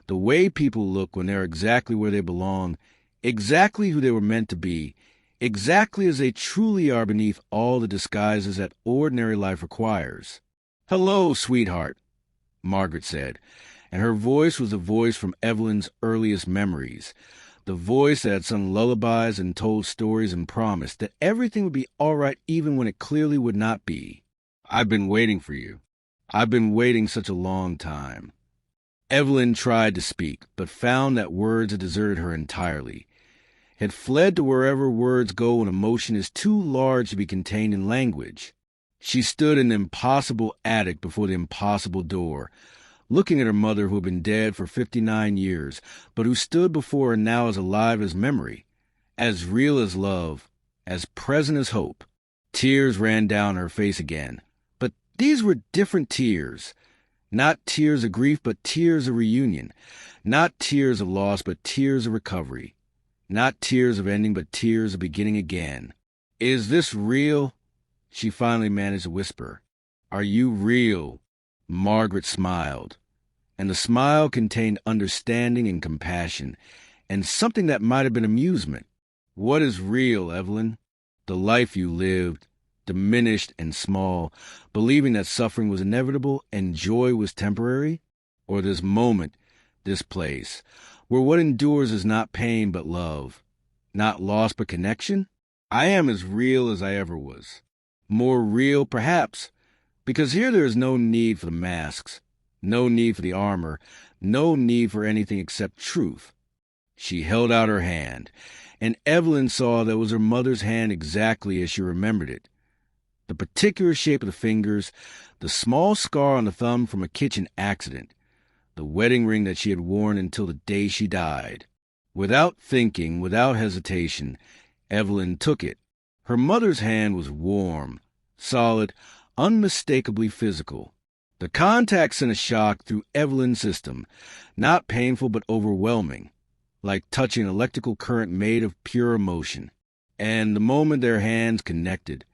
the way people look when they're exactly where they belong, exactly who they were meant to be, exactly as they truly are beneath all the disguises that ordinary life requires. "Hello, sweetheart," Margaret said, and her voice was the voice from Evelyn's earliest memories, the voice that had sung lullabies and told stories and promised that everything would be all right even when it clearly would not be. "I've been waiting for you. I've been waiting such a long time." Evelyn tried to speak, but found that words had deserted her entirely, had fled to wherever words go when emotion is too large to be contained in language. She stood in the impossible attic before the impossible door, looking at her mother who had been dead for 59 years, but who stood before her now as alive as memory, as real as love, as present as hope. Tears ran down her face again, but these were different tears. Not tears of grief, but tears of reunion. Not tears of loss, but tears of recovery. Not tears of ending, but tears of beginning again. "Is this real?" she finally managed to whisper. "Are you real?" Margaret smiled, and the smile contained understanding and compassion, and something that might have been amusement. What is real, Evelyn? The life you lived, diminished and small, believing that suffering was inevitable and joy was temporary? Or this moment, this place, where what endures is not pain but love, not loss but connection? I am as real as I ever was. More real, perhaps, because here there is no need for the masks, no need for the armor, no need for anything except truth. She held out her hand, and Evelyn saw that it was her mother's hand exactly as she remembered it. The particular shape of the fingers, the small scar on the thumb from a kitchen accident, the wedding ring that she had worn until the day she died. Without thinking, without hesitation, Evelyn took it. Her mother's hand was warm, solid, unmistakably physical. The contact sent a shock through Evelyn's system, not painful but overwhelming, like touching an electrical current made of pure emotion. And the moment their hands connected,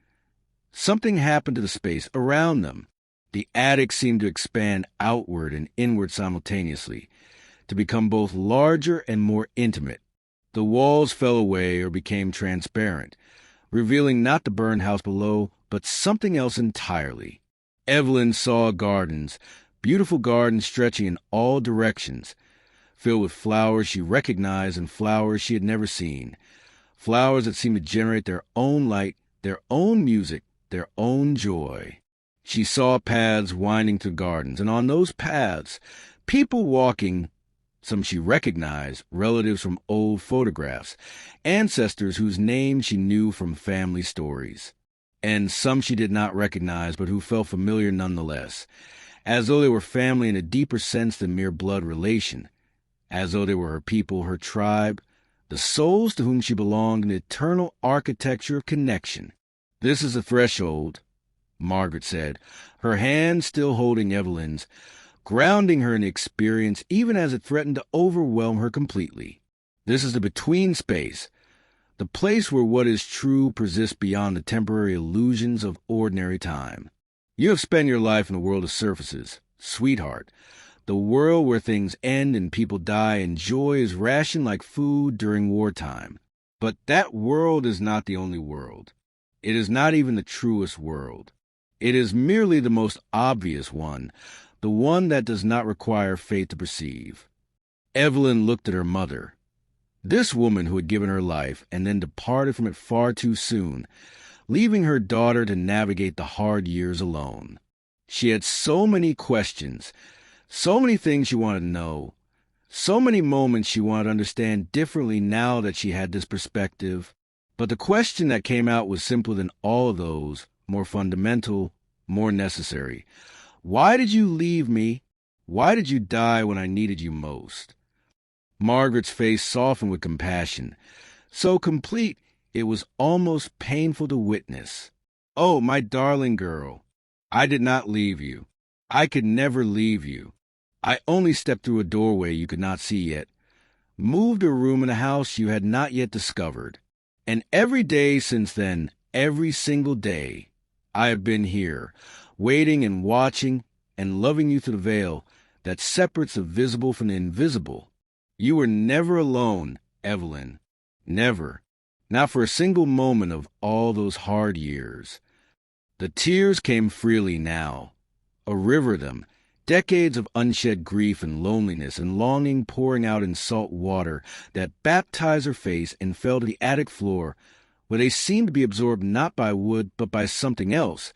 something happened to the space around them. The attic seemed to expand outward and inward simultaneously, to become both larger and more intimate. The walls fell away or became transparent, revealing not the burned house below, but something else entirely. Evelyn saw gardens, beautiful gardens stretching in all directions, filled with flowers she recognized and flowers she had never seen, flowers that seemed to generate their own light, their own music, their own joy. She saw paths winding through gardens, and on those paths, people walking, some she recognized, relatives from old photographs, ancestors whose names she knew from family stories, and some she did not recognize but who felt familiar nonetheless, as though they were family in a deeper sense than mere blood relation, as though they were her people, her tribe, the souls to whom she belonged in the eternal architecture of connection. "This is the threshold," Margaret said, her hand still holding Evelyn's, grounding her in the experience even as it threatened to overwhelm her completely. "This is the between space, the place where what is true persists beyond the temporary illusions of ordinary time. You have spent your life in the world of surfaces, sweetheart, the world where things end and people die and joy is rationed like food during wartime. But that world is not the only world. It is not even the truest world. It is merely the most obvious one, the one that does not require faith to perceive." Evelyn looked at her mother. This woman who had given her life and then departed from it far too soon, leaving her daughter to navigate the hard years alone. She had so many questions, so many things she wanted to know, so many moments she wanted to understand differently now that she had this perspective. But the question that came out was simpler than all of those, more fundamental, more necessary. Why did you leave me? Why did you die when I needed you most? Margaret's face softened with compassion, so complete it was almost painful to witness. "Oh, my darling girl, I did not leave you. I could never leave you. I only stepped through a doorway you could not see yet, moved a room in a house you had not yet discovered. And every day since then, every single day, I have been here, waiting and watching and loving you through the veil that separates the visible from the invisible. You were never alone, Evelyn. Never. Not for a single moment of all those hard years." The tears came freely now, a river of them, decades of unshed grief and loneliness and longing pouring out in salt water that baptized her face and fell to the attic floor, where they seemed to be absorbed not by wood but by something else,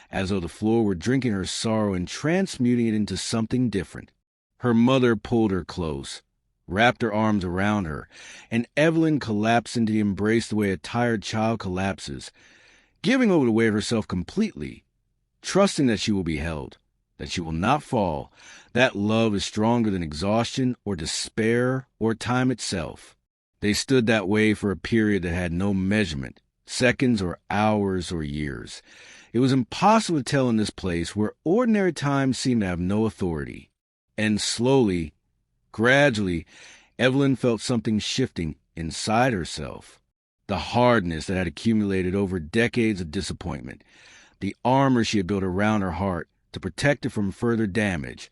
as though the floor were drinking her sorrow and transmuting it into something different. Her mother pulled her close, wrapped her arms around her, and Evelyn collapsed into the embrace the way a tired child collapses, giving over the weight of herself completely, trusting that she will be held, that she will not fall, that love is stronger than exhaustion or despair or time itself. They stood that way for a period that had no measurement, seconds or hours or years. It was impossible to tell in this place where ordinary time seemed to have no authority. And slowly, gradually, Evelyn felt something shifting inside herself. The hardness that had accumulated over decades of disappointment, the armor she had built around her heart, to protect it from further damage,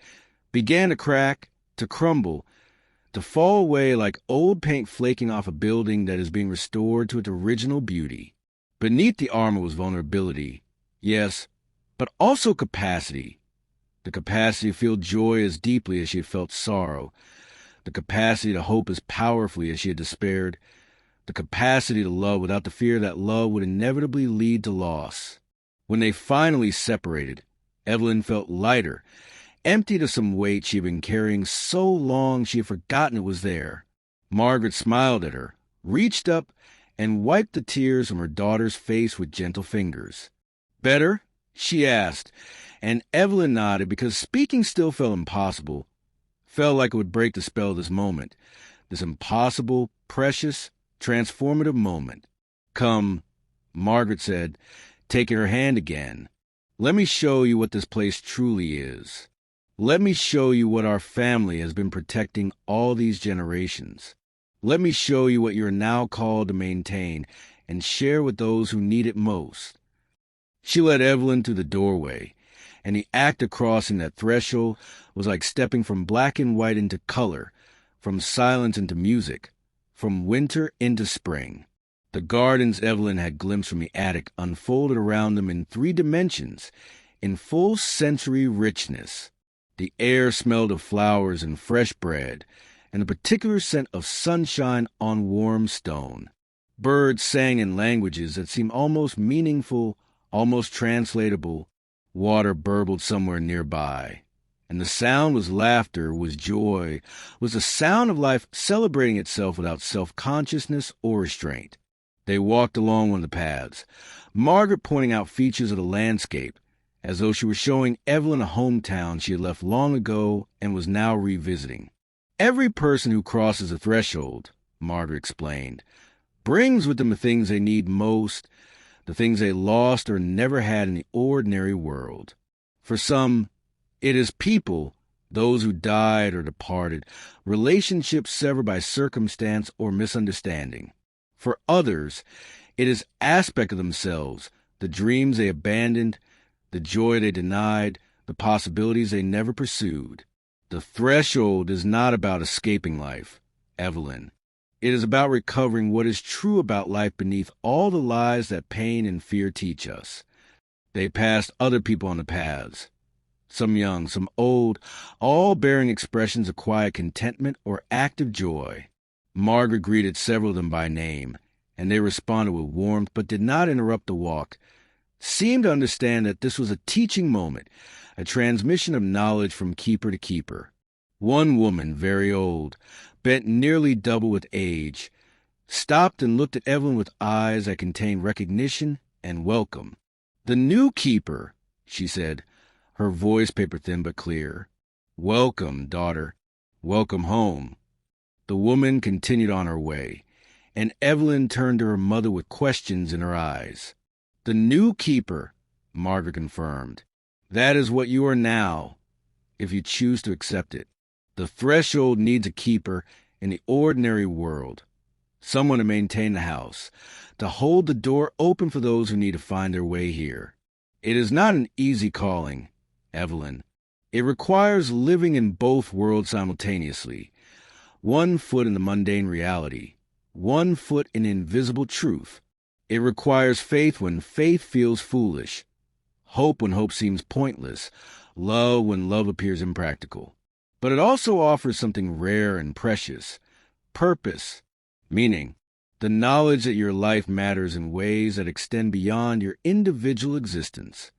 began to crack, to crumble, to fall away like old paint flaking off a building that is being restored to its original beauty. Beneath the armor was vulnerability, yes, but also capacity. The capacity to feel joy as deeply as she had felt sorrow, the capacity to hope as powerfully as she had despaired, the capacity to love without the fear that love would inevitably lead to loss. When they finally separated, Evelyn felt lighter, emptied of some weight she had been carrying so long she had forgotten it was there. Margaret smiled at her, reached up, and wiped the tears from her daughter's face with gentle fingers. "Better?" she asked, and Evelyn nodded because speaking still felt impossible, felt like it would break the spell of this moment, this impossible, precious, transformative moment. "Come," Margaret said, taking her hand again. "Let me show you what this place truly is. Let me show you what our family has been protecting all these generations. Let me show you what you are now called to maintain and share with those who need it most." She led Evelyn through the doorway, and the act of crossing that threshold was like stepping from black and white into color, from silence into music, from winter into spring. The gardens Evelyn had glimpsed from the attic unfolded around them in 3 dimensions, in full sensory richness. The air smelled of flowers and fresh bread, and the particular scent of sunshine on warm stone. Birds sang in languages that seemed almost meaningful, almost translatable. Water burbled somewhere nearby. And the sound was laughter, was joy, was the sound of life celebrating itself without self-consciousness or restraint. They walked along one of the paths, Margaret pointing out features of the landscape, as though she were showing Evelyn a hometown she had left long ago and was now revisiting. "Every person who crosses a threshold," Margaret explained, "brings with them the things they need most, the things they lost or never had in the ordinary world. For some, it is people, those who died or departed, relationships severed by circumstance or misunderstanding. For others, it is aspect of themselves, the dreams they abandoned, the joy they denied, the possibilities they never pursued. The threshold is not about escaping life, Evelyn. It is about recovering what is true about life beneath all the lies that pain and fear teach us." They passed other people on the paths, some young, some old, all bearing expressions of quiet contentment or active joy. Margaret greeted several of them by name, and they responded with warmth but did not interrupt the walk, seemed to understand that this was a teaching moment, a transmission of knowledge from keeper to keeper. One woman, very old, bent nearly double with age, stopped and looked at Evelyn with eyes that contained recognition and welcome. "The new keeper," she said, her voice paper-thin but clear. "Welcome, daughter. Welcome home." The woman continued on her way, and Evelyn turned to her mother with questions in her eyes. "The new keeper," Margaret confirmed. "That is what you are now, if you choose to accept it. The threshold needs a keeper in the ordinary world, someone to maintain the house, to hold the door open for those who need to find their way here. It is not an easy calling, Evelyn. It requires living in both worlds simultaneously, 1 foot in the mundane reality, 1 foot in invisible truth. It requires faith when faith feels foolish, hope when hope seems pointless, love when love appears impractical. But it also offers something rare and precious, purpose, meaning, the knowledge that your life matters in ways that extend beyond your individual existence."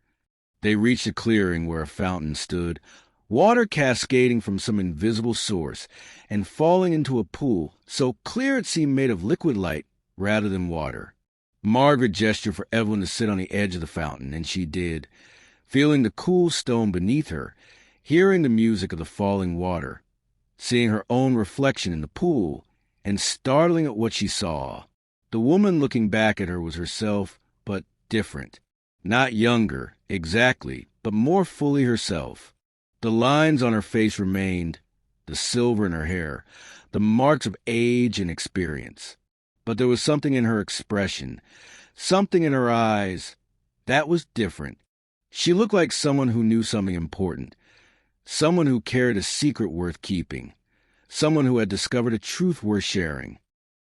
They reached a clearing where a fountain stood, water cascading from some invisible source and falling into a pool so clear it seemed made of liquid light rather than water. Margaret gestured for Evelyn to sit on the edge of the fountain, and she did, feeling the cool stone beneath her, hearing the music of the falling water, seeing her own reflection in the pool, and startling at what she saw. The woman looking back at her was herself, but different. Not younger, exactly, but more fully herself. The lines on her face remained, the silver in her hair, the marks of age and experience. But there was something in her expression, something in her eyes, that was different. She looked like someone who knew something important, someone who carried a secret worth keeping, someone who had discovered a truth worth sharing.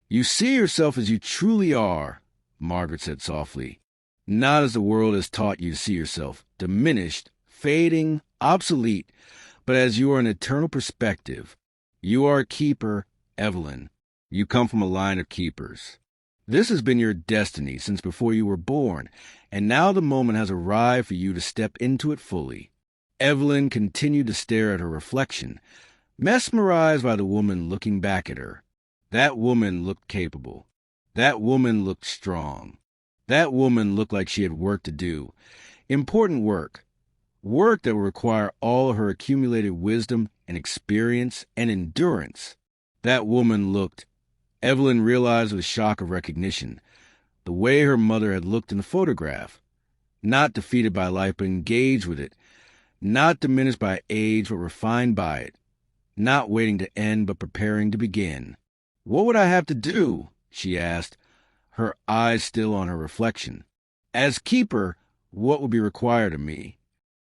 "You see yourself as you truly are," Margaret said softly, "not as the world has taught you to see yourself, diminished, fading, obsolete, but as you are an eternal perspective. You are a keeper, Evelyn. You come from a line of keepers. This has been your destiny since before you were born, and now the moment has arrived for you to step into it fully." Evelyn continued to stare at her reflection, mesmerized by the woman looking back at her. That woman looked capable. That woman looked strong. That woman looked like she had work to do. Important work. Work that would require all of her accumulated wisdom and experience and endurance. That woman looked, Evelyn realized with a shock of recognition, the way her mother had looked in the photograph. Not defeated by life, but engaged with it. Not diminished by age, but refined by it. Not waiting to end, but preparing to begin. "What would I have to do?" she asked, her eyes still on her reflection. "As keeper, what would be required of me?"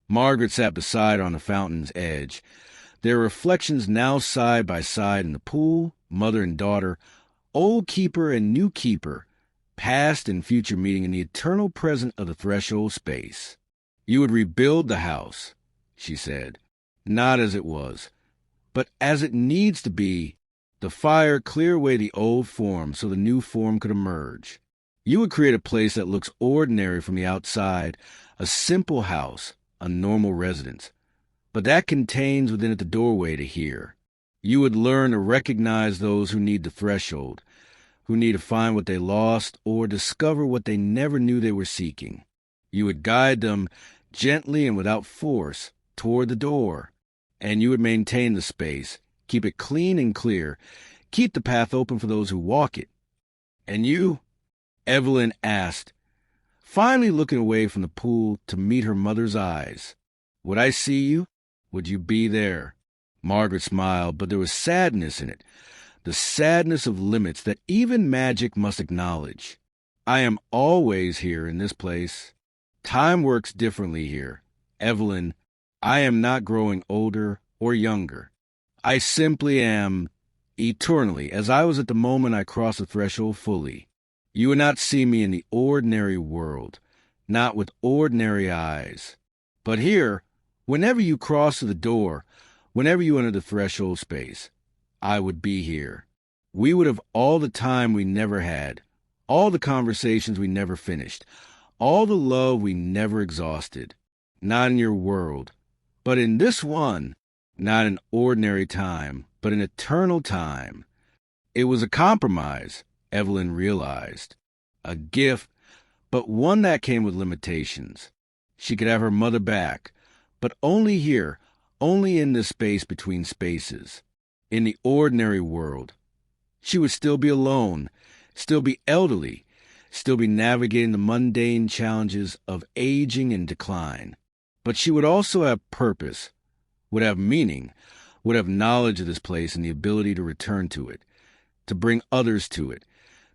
Margaret sat beside her on the fountain's edge, their reflections now side by side in the pool, mother and daughter, old keeper and new keeper, past and future meeting in the eternal present of the threshold space. "You would rebuild the house," she said, "not as it was, but as it needs to be. The fire clear away the old form so the new form could emerge. You would create a place that looks ordinary from the outside, a simple house, a normal residence, but that contains within it the doorway to hear. You would learn to recognize those who need the threshold, who need to find what they lost or discover what they never knew they were seeking. You would guide them gently and without force toward the door, and you would maintain the space, keep it clean and clear, keep the path open for those who walk it." "And you?" Evelyn asked, finally looking away from the pool to meet her mother's eyes. "Would I see you? Would you be there?" Margaret smiled, but there was sadness in it, the sadness of limits that even magic must acknowledge. "I am always here in this place. Time works differently here. Evelyn, I am not growing older or younger. I simply am, eternally, as I was at the moment I crossed the threshold fully. You would not see me in the ordinary world, not with ordinary eyes. But here, whenever you cross to the door, whenever you enter the threshold space, I would be here. We would have all the time we never had, all the conversations we never finished, all the love we never exhausted. Not in your world, but in this one. Not an ordinary time, but an eternal time." It was a compromise, Evelyn realized. A gift, but one that came with limitations. She could have her mother back, but only here, only in this space between spaces. In the ordinary world, she would still be alone, still be elderly, still be navigating the mundane challenges of aging and decline. But she would also have purpose, would have meaning, would have knowledge of this place and the ability to return to it, to bring others to it,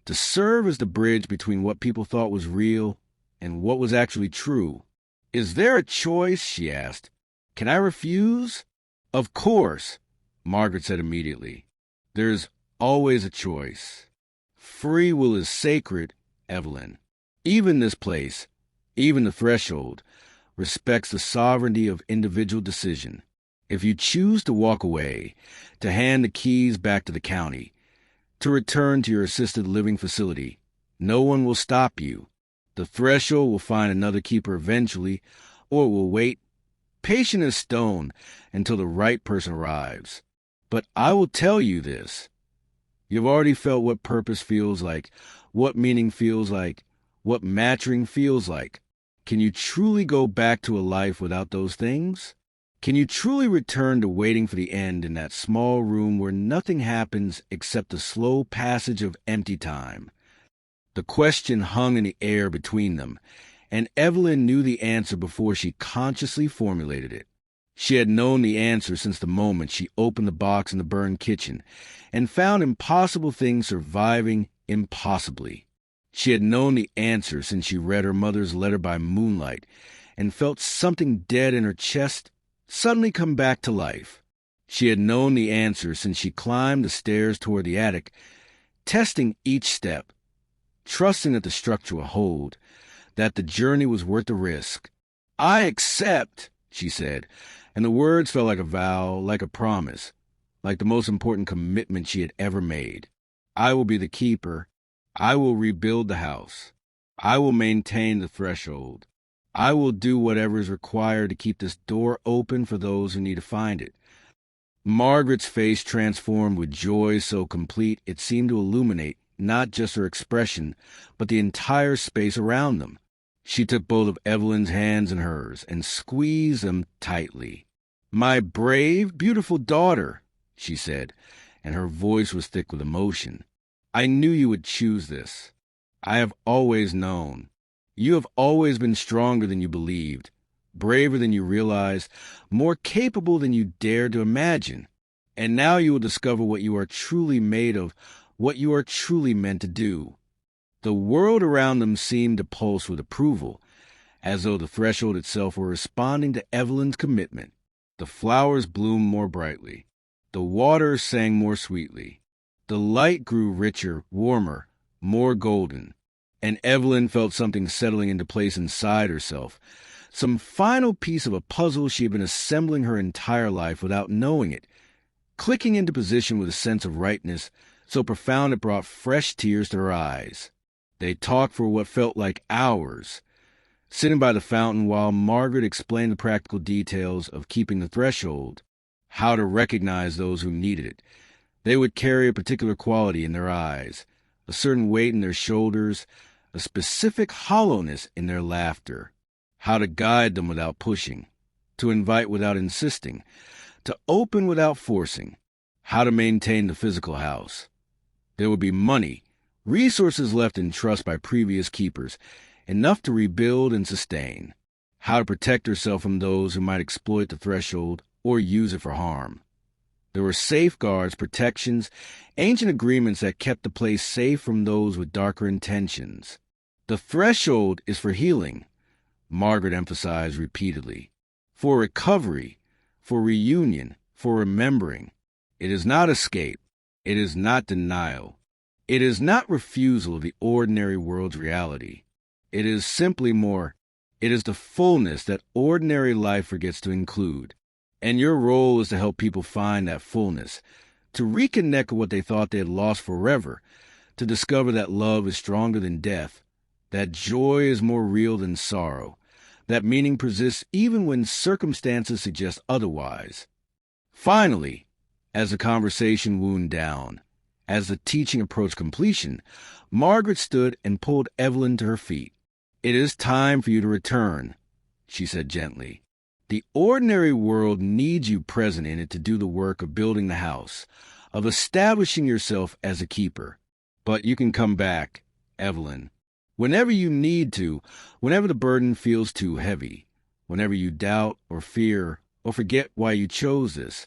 to serve as the bridge between what people thought was real and what was actually true. "Is there a choice?" she asked. "Can I refuse?" "Of course," Margaret said immediately. "There's always a choice. Free will is sacred, Evelyn. Even this place, even the threshold, respects the sovereignty of individual decision. If you choose to walk away, to hand the keys back to the county, to return to your assisted living facility, no one will stop you. The threshold will find another keeper eventually, or will wait, patient as stone, until the right person arrives. But I will tell you this. You've already felt what purpose feels like, what meaning feels like, what maturing feels like. Can you truly go back to a life without those things? Can you truly return to waiting for the end in that small room where nothing happens except the slow passage of empty time?" The question hung in the air between them, and Evelyn knew the answer before she consciously formulated it. She had known the answer since the moment she opened the box in the burned kitchen and found impossible things surviving impossibly. She had known the answer since she read her mother's letter by moonlight and felt something dead in her chest suddenly come back to life. She had known the answer since she climbed the stairs toward the attic, testing each step, trusting that the structure would hold, that the journey was worth the risk. "I accept," she said, and the words felt like a vow, like a promise, like the most important commitment she had ever made. "I will be the keeper. I will rebuild the house. I will maintain the threshold. I will do whatever is required to keep this door open for those who need to find it." Margaret's face transformed with joy so complete it seemed to illuminate not just her expression, but the entire space around them. She took both of Evelyn's hands in hers and squeezed them tightly. "My brave, beautiful daughter," she said, and her voice was thick with emotion. "I knew you would choose this. I have always known. You have always been stronger than you believed, braver than you realized, more capable than you dared to imagine. And now you will discover what you are truly made of, what you are truly meant to do." The world around them seemed to pulse with approval, as though the threshold itself were responding to Evelyn's commitment. The flowers bloomed more brightly. The water sang more sweetly. The light grew richer, warmer, more golden. And Evelyn felt something settling into place inside herself, some final piece of a puzzle she had been assembling her entire life without knowing it, clicking into position with a sense of rightness so profound it brought fresh tears to her eyes. They talked for what felt like hours, sitting by the fountain while Margaret explained the practical details of keeping the threshold, how to recognize those who needed it. They would carry a particular quality in their eyes, a certain weight in their shoulders, a specific hollowness in their laughter, how to guide them without pushing, to invite without insisting, to open without forcing, how to maintain the physical house. There would be money, resources left in trust by previous keepers, enough to rebuild and sustain, how to protect herself from those who might exploit the threshold or use it for harm. There were safeguards, protections, ancient agreements that kept the place safe from those with darker intentions. The threshold is for healing, Margaret emphasized repeatedly, for recovery, for reunion, for remembering. It is not escape. It is not denial. It is not refusal of the ordinary world's reality. It is simply more. It is the fullness that ordinary life forgets to include. And your role is to help people find that fullness, to reconnect with what they thought they had lost forever, to discover that love is stronger than death, that joy is more real than sorrow, that meaning persists even when circumstances suggest otherwise. Finally, as the conversation wound down, as the teaching approached completion, Margaret stood and pulled Evelyn to her feet. "It is time for you to return," she said gently. "The ordinary world needs you present in it to do the work of building the house, of establishing yourself as a keeper. But you can come back, Evelyn, whenever you need to, whenever the burden feels too heavy, whenever you doubt or fear or forget why you chose this.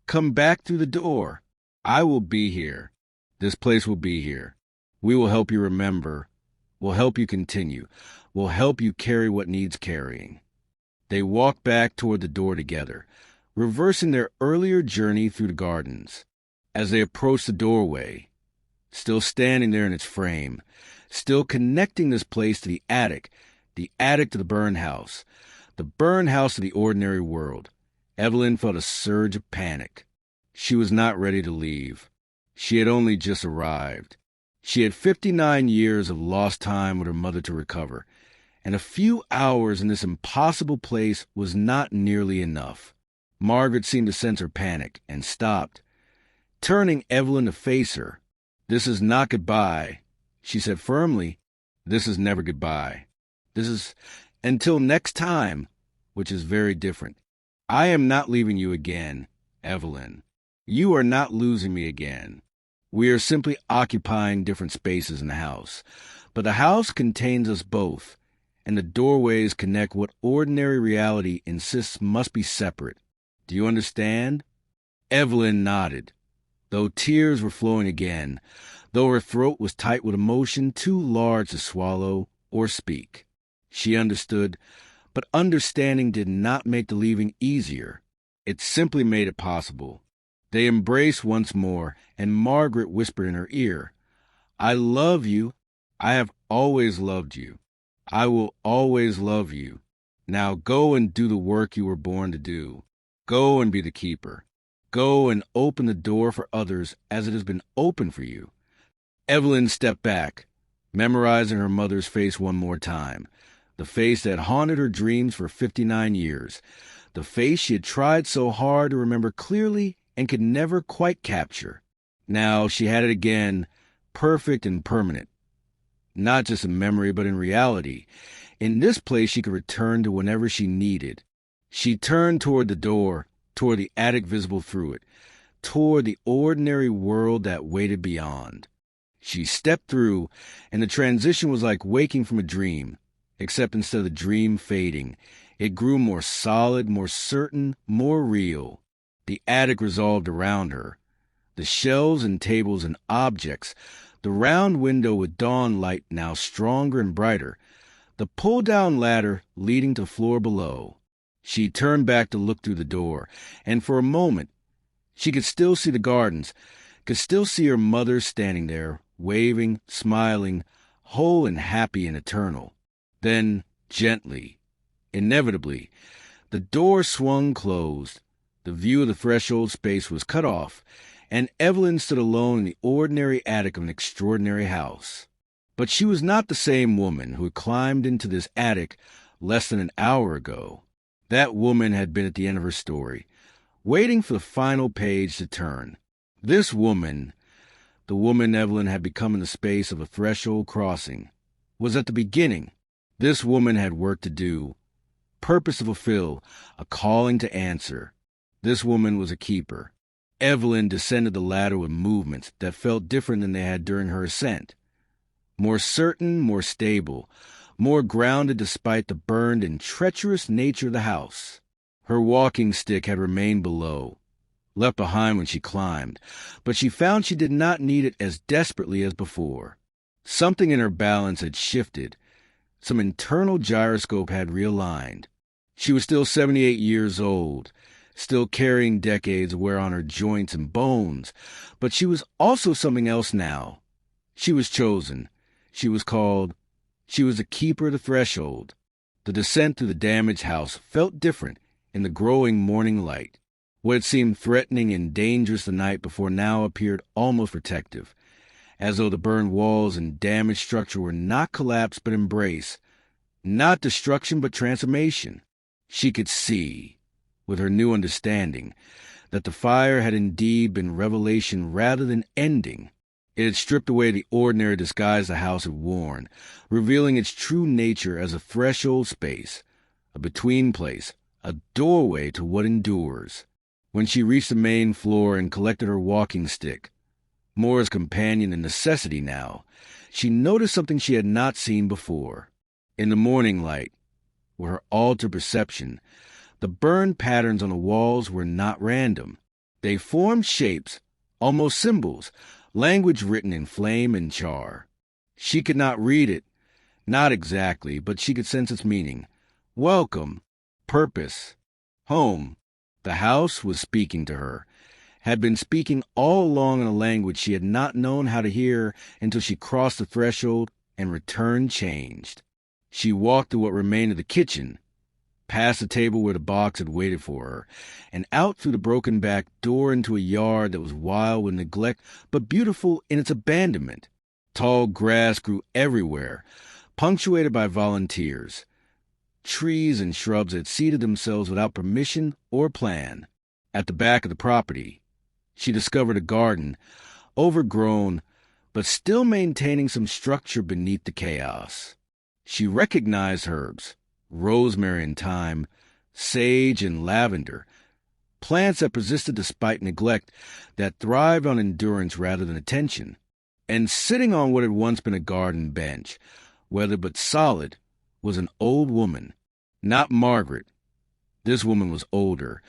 Come back through the door. I will be here. This place will be here. We will help you remember. We'll help you continue. We'll help you carry what needs carrying." They walked back toward the door together, reversing their earlier journey through the gardens. As they approached the doorway, still standing there in its frame, still connecting this place to the attic to the burn house to the ordinary world, Evelyn felt a surge of panic. She was not ready to leave. She had only just arrived. She had 59 years of lost time with her mother to recover, and a few hours in this impossible place was not nearly enough. Margaret seemed to sense her panic and stopped, turning Evelyn to face her. "This is not goodbye," she said firmly. "This is never goodbye. This is until next time, which is very different. I am not leaving you again, Evelyn. You are not losing me again. We are simply occupying different spaces in the house, but the house contains us both, and the doorways connect what ordinary reality insists must be separate. Do you understand?" Evelyn nodded, though tears were flowing again, though her throat was tight with emotion too large to swallow or speak. She understood, But understanding did not make the leaving easier. It simply made it possible. They embraced once more, and Margaret whispered in her ear, "I love you. I have always loved you. I will always love you. Now go and do the work you were born to do. Go and be the keeper. Go and open the door for others as it has been opened for you." Evelyn stepped back, memorizing her mother's face one more time, the face that haunted her dreams for 59 years, the face she had tried so hard to remember clearly and could never quite capture. Now she had it again, perfect and permanent. Not just in memory, but in reality. In this place she could return to whenever she needed. She turned toward the door, toward the attic visible through it, toward the ordinary world that waited beyond. She stepped through, and the transition was like waking from a dream, except instead of the dream fading, it grew more solid, more certain, more real. The attic resolved around her. The shelves and tables and objects, the round window with dawn light now stronger and brighter, the pull-down ladder leading to the floor below. She turned back to look through the door, and for a moment she could still see the gardens, could still see her mother standing there, waving, smiling, whole and happy and eternal. Then, gently, inevitably, the door swung closed, the view of the threshold space was cut off, and Evelyn stood alone in the ordinary attic of an extraordinary house. But she was not the same woman who had climbed into this attic less than an hour ago. That woman had been at the end of her story, waiting for the final page to turn. This woman, the woman Evelyn had become in the space of a threshold crossing, was at the beginning. This woman had work to do, purpose to fulfill, a calling to answer. This woman was a keeper. Evelyn descended the ladder with movements that felt different than they had during her ascent. More certain, more stable, more grounded despite the burned and treacherous nature of the house. Her walking stick had remained below, left behind when she climbed, but she found she did not need it as desperately as before. Something in her balance had shifted. Some internal gyroscope had realigned. She was still 78 years old, still carrying decades of wear on her joints and bones, but she was also something else now. She was chosen. She was called. She was the keeper of the threshold. The descent through the damaged house felt different in the growing morning light. What had seemed threatening and dangerous the night before now appeared almost protective, as though the burned walls and damaged structure were not collapse but embrace, not destruction but transformation. She could see, with her new understanding, that the fire had indeed been revelation rather than ending. It had stripped away the ordinary disguise the house had worn, revealing its true nature as a threshold space, a between place, a doorway to what endures. When she reached the main floor and collected her walking stick, more as companion than necessity now, she noticed something she had not seen before. In the morning light, with her altered perception, the burned patterns on the walls were not random. They formed shapes, almost symbols, language written in flame and char. She could not read it, not exactly, but she could sense its meaning. Welcome, purpose, home. The house was speaking to her, had been speaking all along in a language she had not known how to hear until she crossed the threshold and returned changed. She walked to what remained of the kitchen, past the table where the box had waited for her, and out through the broken back door into a yard that was wild with neglect but beautiful in its abandonment. Tall grass grew everywhere, punctuated by volunteers. Trees and shrubs had seated themselves without permission or plan. At the back of the property, she discovered a garden, overgrown, but still maintaining some structure beneath the chaos. She recognized herbs, rosemary and thyme, sage and lavender, plants that persisted despite neglect, that thrived on endurance rather than attention. And sitting on what had once been a garden bench, weathered but solid, was an old woman. Not Margaret. This woman was older,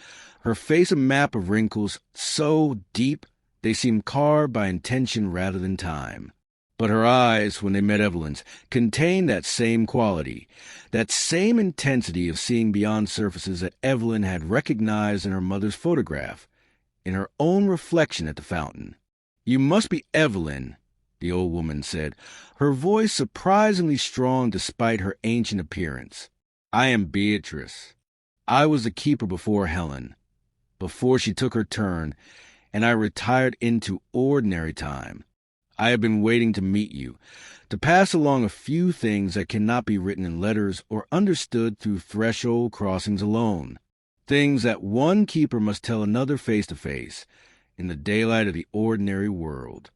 her face a map of wrinkles so deep they seemed carved by intention rather than time. But her eyes, when they met Evelyn's, contained that same quality, that same intensity of seeing beyond surfaces that Evelyn had recognized in her mother's photograph, in her own reflection at the fountain. "You must be Evelyn," the old woman said, her voice surprisingly strong despite her ancient appearance. "I am Beatrice. I was the keeper before Helen, before she took her turn, and I retired into ordinary time. I have been waiting to meet you, to pass along a few things that cannot be written in letters or understood through threshold crossings alone, things that one keeper must tell another face to face, in the daylight of the ordinary world."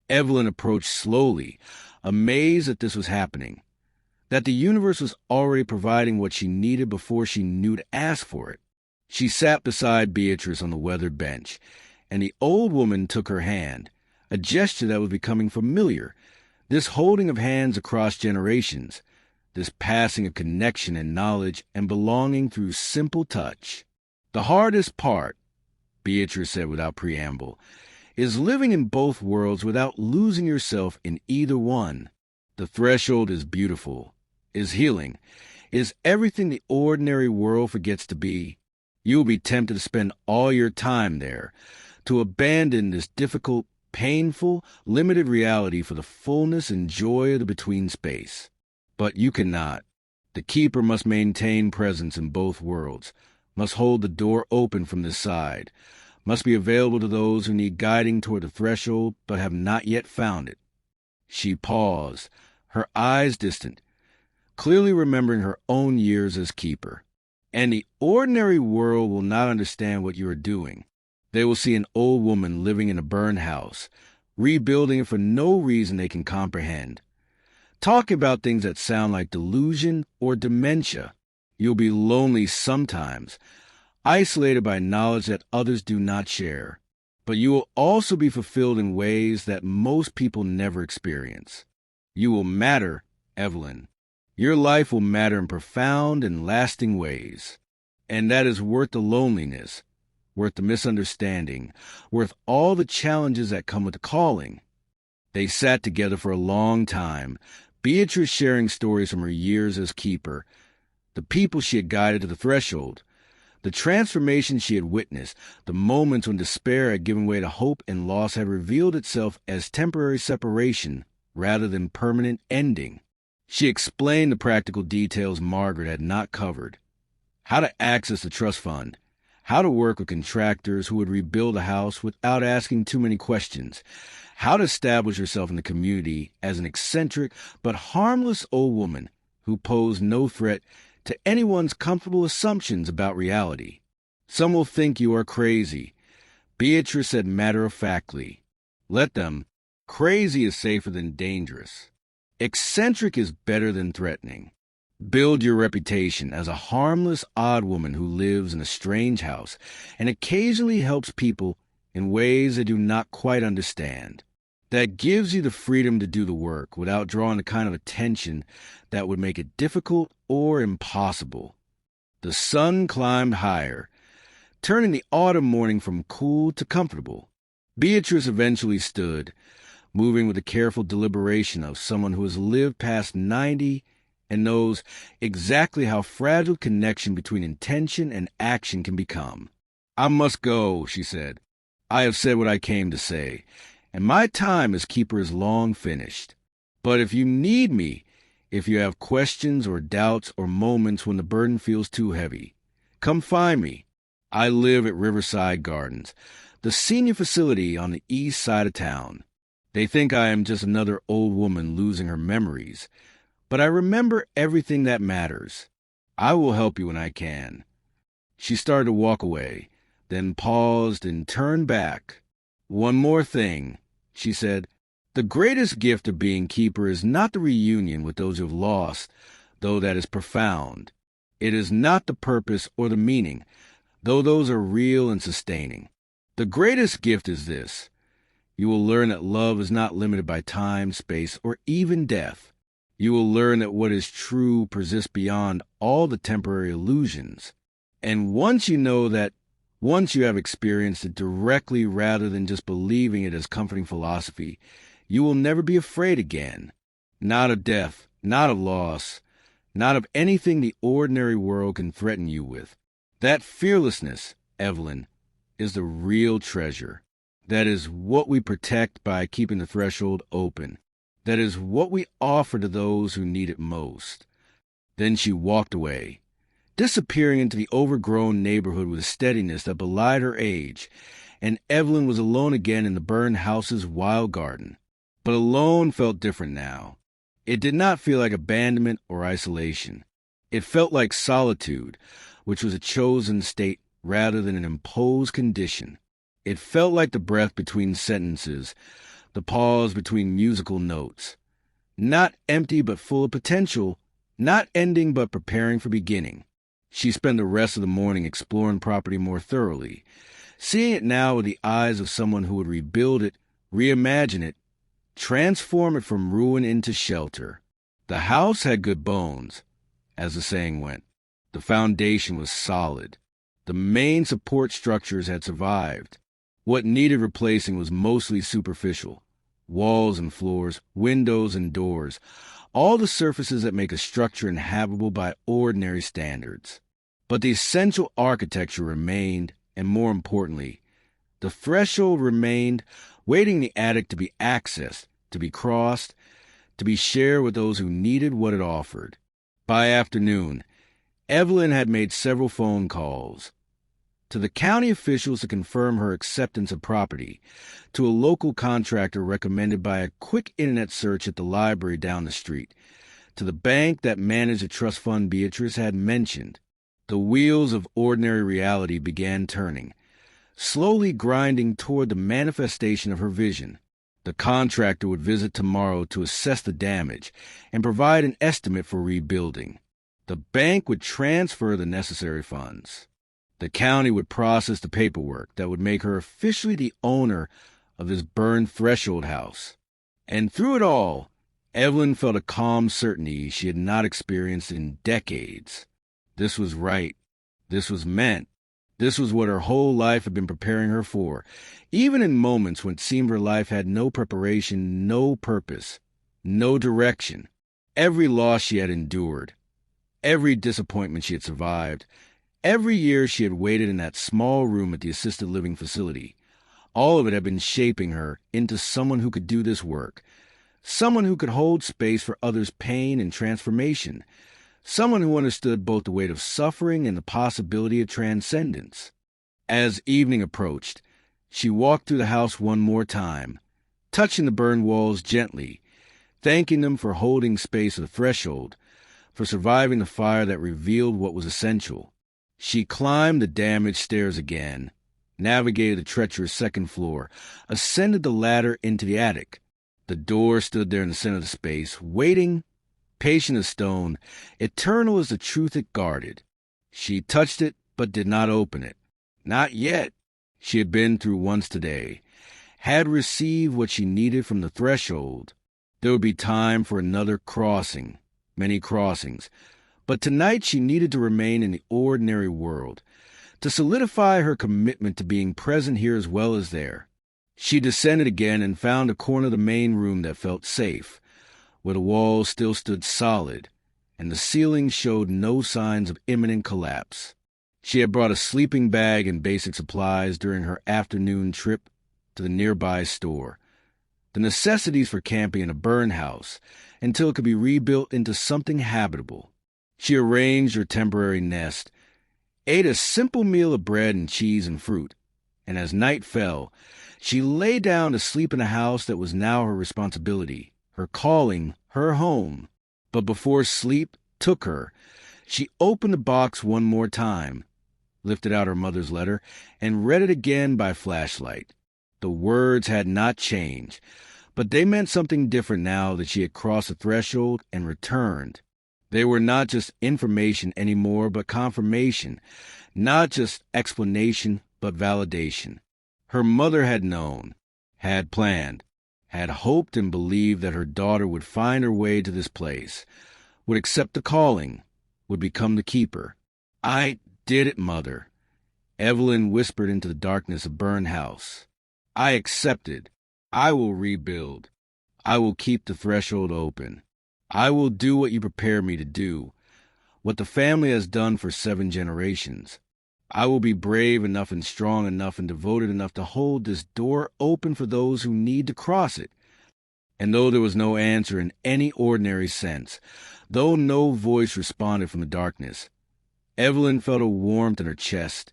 Evelyn approached slowly, amazed that this was happening, that the universe was already providing what she needed before she knew to ask for it. She sat beside Beatrice on the weathered bench, and the old woman took her hand, a gesture that was becoming familiar, this holding of hands across generations, this passing of connection and knowledge and belonging through simple touch. "The hardest part," Beatrice said without preamble, "is living in both worlds without losing yourself in either one. The threshold is beautiful, is healing, is everything the ordinary world forgets to be. You will be tempted to spend all your time there, to abandon this difficult, painful, limited reality for the fullness and joy of the between space. But you cannot. The keeper must maintain presence in both worlds, must hold the door open from this side, must be available to those who need guiding toward the threshold but have not yet found it." She paused, her eyes distant, clearly remembering her own years as keeper. "And the ordinary world will not understand what you are doing. They will see an old woman living in a burned house, rebuilding it for no reason they can comprehend, talking about things that sound like delusion or dementia. You'll be lonely sometimes, isolated by knowledge that others do not share. But you will also be fulfilled in ways that most people never experience. You will matter, Evelyn. Your life will matter in profound and lasting ways. And that is worth the loneliness, worth the misunderstanding, worth all the challenges that come with the calling." They sat together for a long time, Beatrice sharing stories from her years as keeper, the people she had guided to the threshold, the transformation she had witnessed, the moments when despair had given way to hope and loss had revealed itself as temporary separation rather than permanent ending. She explained the practical details Margaret had not covered: how to access the trust fund, how to work with contractors who would rebuild a house without asking too many questions, how to establish herself in the community as an eccentric but harmless old woman who posed no threat to anyone's comfortable assumptions about reality. "Some will think you are crazy," Beatrice said matter-of-factly. "Let them. Crazy is safer than dangerous. Eccentric is better than threatening. Build your reputation as a harmless odd woman who lives in a strange house and occasionally helps people in ways they do not quite understand. That gives you the freedom to do the work without drawing the kind of attention that would make it difficult or impossible." The sun climbed higher, turning the autumn morning from cool to comfortable. Beatrice eventually stood, moving with the careful deliberation of someone who has lived past 90 and knows exactly how fragile connection between intention and action can become. "I must go," she said. "I have said what I came to say, and my time as keeper is long finished. But if you need me, if you have questions or doubts or moments when the burden feels too heavy, come find me. I live at Riverside Gardens, the senior facility on the east side of town. They think I am just another old woman losing her memories, but I remember everything that matters. I will help you when I can." She started to walk away, then paused and turned back. "One more thing," she said. "The greatest gift of being keeper is not the reunion with those you have lost, though that is profound. It is not the purpose or the meaning, though those are real and sustaining. The greatest gift is this: you will learn that love is not limited by time, space, or even death. You will learn that what is true persists beyond all the temporary illusions. And once you know that, once you have experienced it directly rather than just believing it as comforting philosophy, You will never be afraid again. Not of death, not of loss, not of anything the ordinary world can threaten you with. That fearlessness, Evelyn, is the real treasure. That is what we protect by keeping the threshold open. That is what we offer to those who need it most. Then she walked away, disappearing into the overgrown neighborhood with a steadiness that belied her age, and Evelyn was alone again in the burned house's wild garden. But alone felt different now. It did not feel like abandonment or isolation. It felt like solitude, which was a chosen state rather than an imposed condition. It felt like the breath between sentences, the pause between musical notes. Not empty but full of potential, not ending but preparing for beginning. She spent the rest of the morning exploring property more thoroughly, seeing it now with the eyes of someone who would rebuild it, reimagine it, transform it from ruin into shelter. The house had good bones, as the saying went. The foundation was solid. The main support structures had survived. What needed replacing was mostly superficial. Walls and floors, windows and doors, all the surfaces that make a structure inhabitable by ordinary standards. But the essential architecture remained, and more importantly, the threshold remained, waiting in the attic to be accessed, to be crossed, to be shared with those who needed what it offered. By afternoon, Evelyn had made several phone calls. To the county officials to confirm her acceptance of property, to a local contractor recommended by a quick internet search at the library down the street, to the bank that managed the trust fund Beatrice had mentioned. The wheels of ordinary reality began turning, slowly grinding toward the manifestation of her vision. The contractor would visit tomorrow to assess the damage and provide an estimate for rebuilding. The bank would transfer the necessary funds. The county would process the paperwork that would make her officially the owner of this burned threshold house. And through it all, Evelyn felt a calm certainty she had not experienced in decades. This was right. This was meant. This was what her whole life had been preparing her for, even in moments when it seemed her life had no preparation, no purpose, no direction. Every loss she had endured, every disappointment she had survived, every year she had waited in that small room at the assisted living facility, all of it had been shaping her into someone who could do this work, someone who could hold space for others' pain and transformation, someone who understood both the weight of suffering and the possibility of transcendence. As evening approached, she walked through the house one more time, touching the burned walls gently, thanking them for holding space at the threshold, for surviving the fire that revealed what was essential. She climbed the damaged stairs again, navigated the treacherous second floor, ascended the ladder into the attic. The door stood there in the center of the space, waiting, patient as stone, eternal as the truth it guarded. She touched it, but did not open it. Not yet. She had been through once today, had received what she needed from the threshold. There would be time for another crossing, many crossings. But tonight she needed to remain in the ordinary world, to solidify her commitment to being present here as well as there. She descended again and found a corner of the main room that felt safe, where the walls still stood solid, and the ceiling showed no signs of imminent collapse. She had brought a sleeping bag and basic supplies during her afternoon trip to the nearby store, the necessities for camping in a burn house until it could be rebuilt into something habitable. She arranged her temporary nest, ate a simple meal of bread and cheese and fruit, and as night fell, she lay down to sleep in a house that was now her responsibility, her calling, her home. But before sleep took her, she opened the box one more time, lifted out her mother's letter, and read it again by flashlight. The words had not changed, but they meant something different now that she had crossed the threshold and returned. They were not just information anymore, but confirmation, not just explanation, but validation. Her mother had known, had planned, had hoped and believed that her daughter would find her way to this place, would accept the calling, would become the keeper. "I did it, Mother," Evelyn whispered into the darkness of burned house. "I accepted. I will rebuild. I will keep the threshold open. I will do what you prepare me to do, what the family has done for 7 generations. I will be brave enough and strong enough and devoted enough to hold this door open for those who need to cross it. And though there was no answer in any ordinary sense, though no voice responded from the darkness, Evelyn felt a warmth in her chest,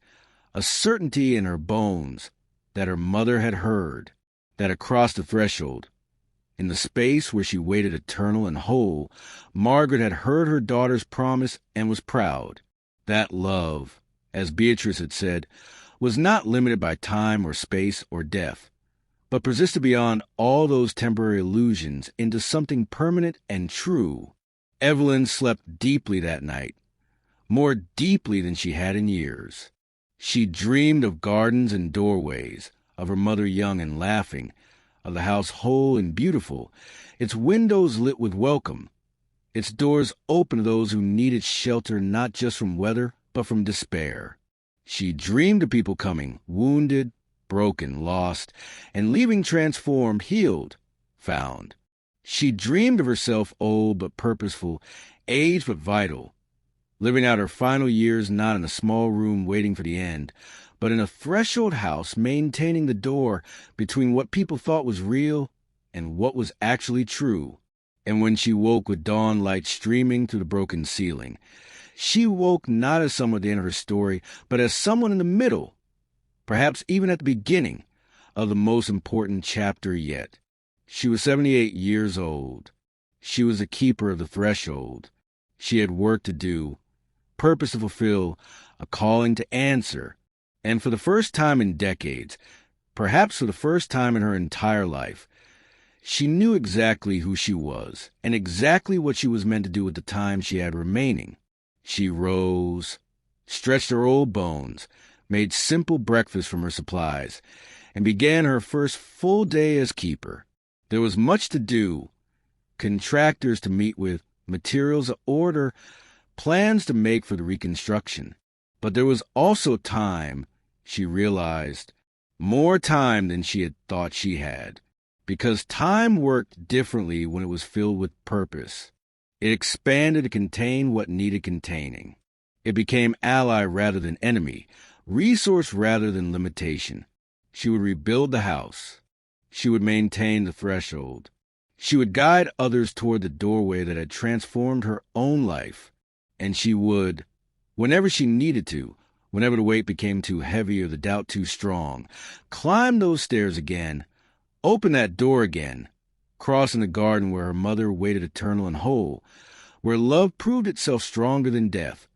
a certainty in her bones that her mother had heard, that across the threshold, in the space where she waited eternal and whole, Margaret had heard her daughter's promise and was proud. That love, as Beatrice had said, was not limited by time or space or death, but persisted beyond all those temporary illusions into something permanent and true. Evelyn slept deeply that night, more deeply than she had in years. She dreamed of gardens and doorways, of her mother young and laughing, of the house whole and beautiful, its windows lit with welcome, its doors open to those who needed shelter not just from weather, but from despair. She dreamed of people coming, wounded, broken, lost, and leaving transformed, healed, found. She dreamed of herself old but purposeful, aged but vital, living out her final years not in a small room waiting for the end, but in a threshold house maintaining the door between what people thought was real and what was actually true. And when she woke with dawn light streaming through the broken ceiling, she woke not as someone at the end of her story, but as someone in the middle, perhaps even at the beginning, of the most important chapter yet. She was 78 years old. She was a keeper of the threshold. She had work to do, purpose to fulfill, a calling to answer. And for the first time in decades, perhaps for the first time in her entire life, she knew exactly who she was and exactly what she was meant to do with the time she had remaining. She rose, stretched her old bones, made simple breakfast from her supplies, and began her first full day as keeper. There was much to do, contractors to meet with, materials to order, plans to make for the reconstruction. But there was also time, she realized, more time than she had thought she had, because time worked differently when it was filled with purpose. It expanded to contain what needed containing. It became ally rather than enemy, resource rather than limitation. She would rebuild the house. She would maintain the threshold. She would guide others toward the doorway that had transformed her own life. And she would, whenever she needed to, whenever the weight became too heavy or the doubt too strong, climb those stairs again, open that door again, cross in the garden where her mother waited eternal and whole, where love proved itself stronger than death,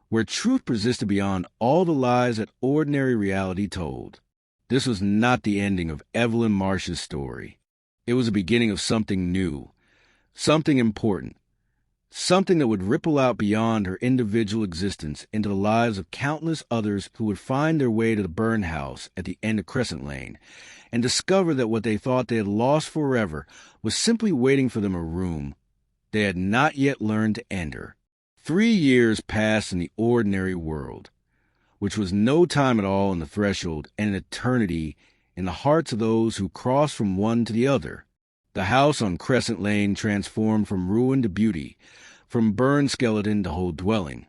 where truth persisted beyond all the lies that ordinary reality told. This was not the ending of Evelyn Marsh's story. It was the beginning of something new, something important, something that would ripple out beyond her individual existence into the lives of countless others who would find their way to the burn house at the end of Crescent Lane and discover that what they thought they had lost forever was simply waiting for them a room they had not yet learned to enter. 3 years passed in the ordinary world, which was no time at all in the threshold and an eternity in the hearts of those who crossed from one to the other. The house on Crescent Lane transformed from ruin to beauty, from burned skeleton to whole dwelling,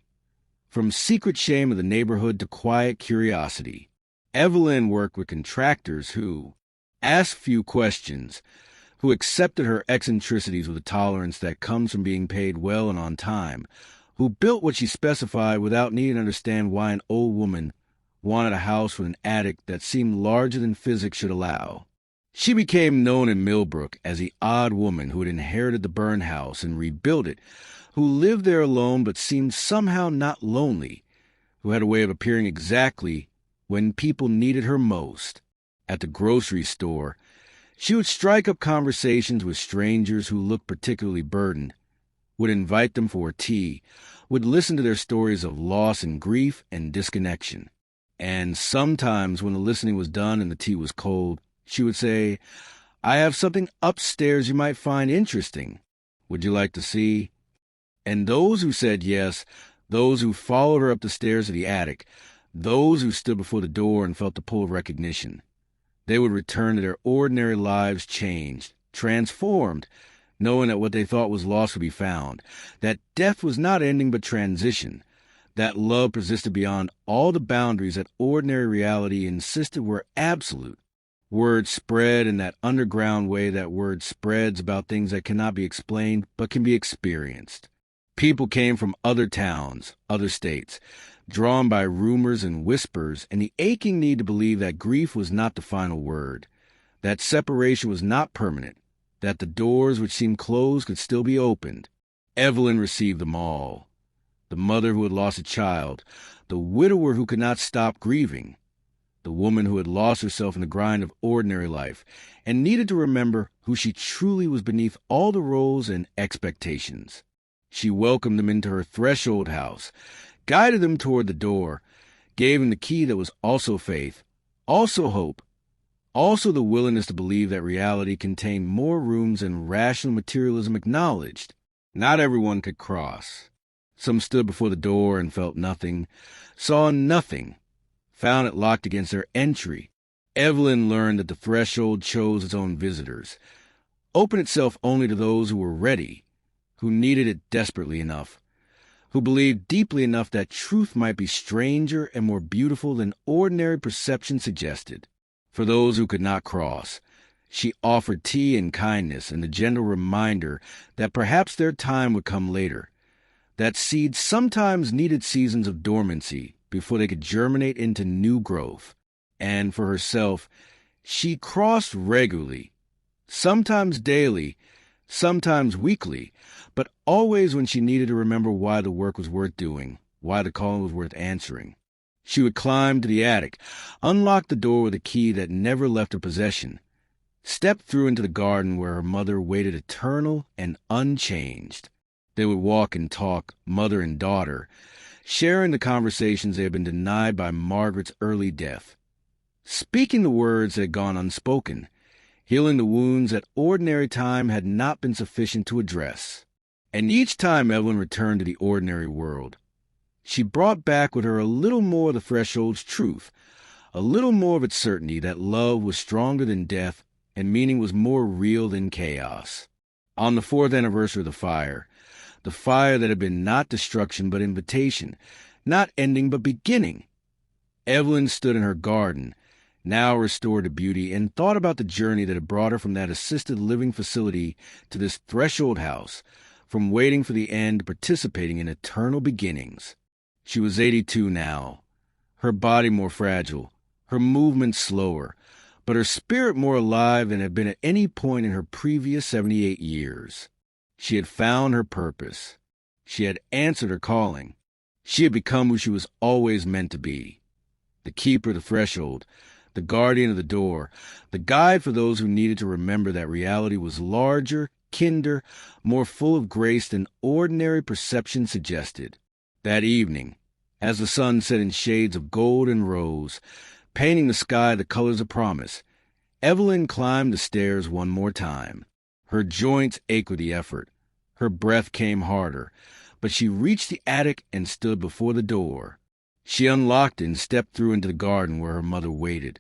from secret shame of the neighborhood to quiet curiosity. Evelyn worked with contractors who asked few questions, who accepted her eccentricities with a tolerance that comes from being paid well and on time, who built what she specified without needing to understand why an old woman wanted a house with an attic that seemed larger than physics should allow. She became known in Millbrook as the odd woman who had inherited the burn house and rebuilt it, who lived there alone but seemed somehow not lonely, who had a way of appearing exactly when people needed her most. At the grocery store, she would strike up conversations with strangers who looked particularly burdened, would invite them for tea, would listen to their stories of loss and grief and disconnection. And sometimes when the listening was done and the tea was cold, she would say, "I have something upstairs you might find interesting. Would you like to see?" And those who said yes, those who followed her up the stairs to the attic, those who stood before the door and felt the pull of recognition, they would return to their ordinary lives changed, transformed, knowing that what they thought was lost would be found, that death was not ending but transition, that love persisted beyond all the boundaries that ordinary reality insisted were absolute. Word spread in that underground way that word spreads about things that cannot be explained but can be experienced. People came from other towns, other states, drawn by rumors and whispers and the aching need to believe that grief was not the final word, that separation was not permanent, that the doors which seemed closed could still be opened. Evelyn received them all. The mother who had lost a child, the widower who could not stop grieving, the woman who had lost herself in the grind of ordinary life and needed to remember who she truly was beneath all the roles and expectations. She welcomed them into her threshold house, guided them toward the door, gave them the key that was also faith, also hope, also the willingness to believe that reality contained more rooms than rational materialism acknowledged. Not everyone could cross. Some stood before the door and felt nothing, saw nothing, found it locked against their entry. Evelyn learned that the threshold chose its own visitors, opened itself only to those who were ready, who needed it desperately enough, who believed deeply enough that truth might be stranger and more beautiful than ordinary perception suggested. For those who could not cross, she offered tea and kindness and the gentle reminder that perhaps their time would come later, that seeds sometimes needed seasons of dormancy before they could germinate into new growth. And for herself, she crossed regularly, sometimes daily, sometimes weekly, but always when she needed to remember why the work was worth doing, why the calling was worth answering. She would climb to the attic, unlock the door with a key that never left her possession, step through into the garden where her mother waited eternal and unchanged. They would walk and talk, mother and daughter, sharing the conversations they had been denied by Margaret's early death, speaking the words that had gone unspoken, healing the wounds that ordinary time had not been sufficient to address. And each time Evelyn returned to the ordinary world, she brought back with her a little more of the threshold's truth, a little more of its certainty that love was stronger than death and meaning was more real than chaos. On the 4th anniversary of the fire that had been not destruction but invitation, not ending but beginning, Evelyn stood in her garden, now restored to beauty, and thought about the journey that had brought her from that assisted living facility to this threshold house, from waiting for the end to participating in eternal beginnings. She was 82 now, her body more fragile, her movements slower, but her spirit more alive than had been at any point in her previous 78 years. She had found her purpose. She had answered her calling. She had become who she was always meant to be. The keeper of the threshold, the guardian of the door, the guide for those who needed to remember that reality was larger, kinder, more full of grace than ordinary perception suggested. That evening, as the sun set in shades of gold and rose, painting the sky the colors of promise, Evelyn climbed the stairs one more time. Her joints ached with the effort. Her breath came harder, but she reached the attic and stood before the door. She unlocked it and stepped through into the garden where her mother waited,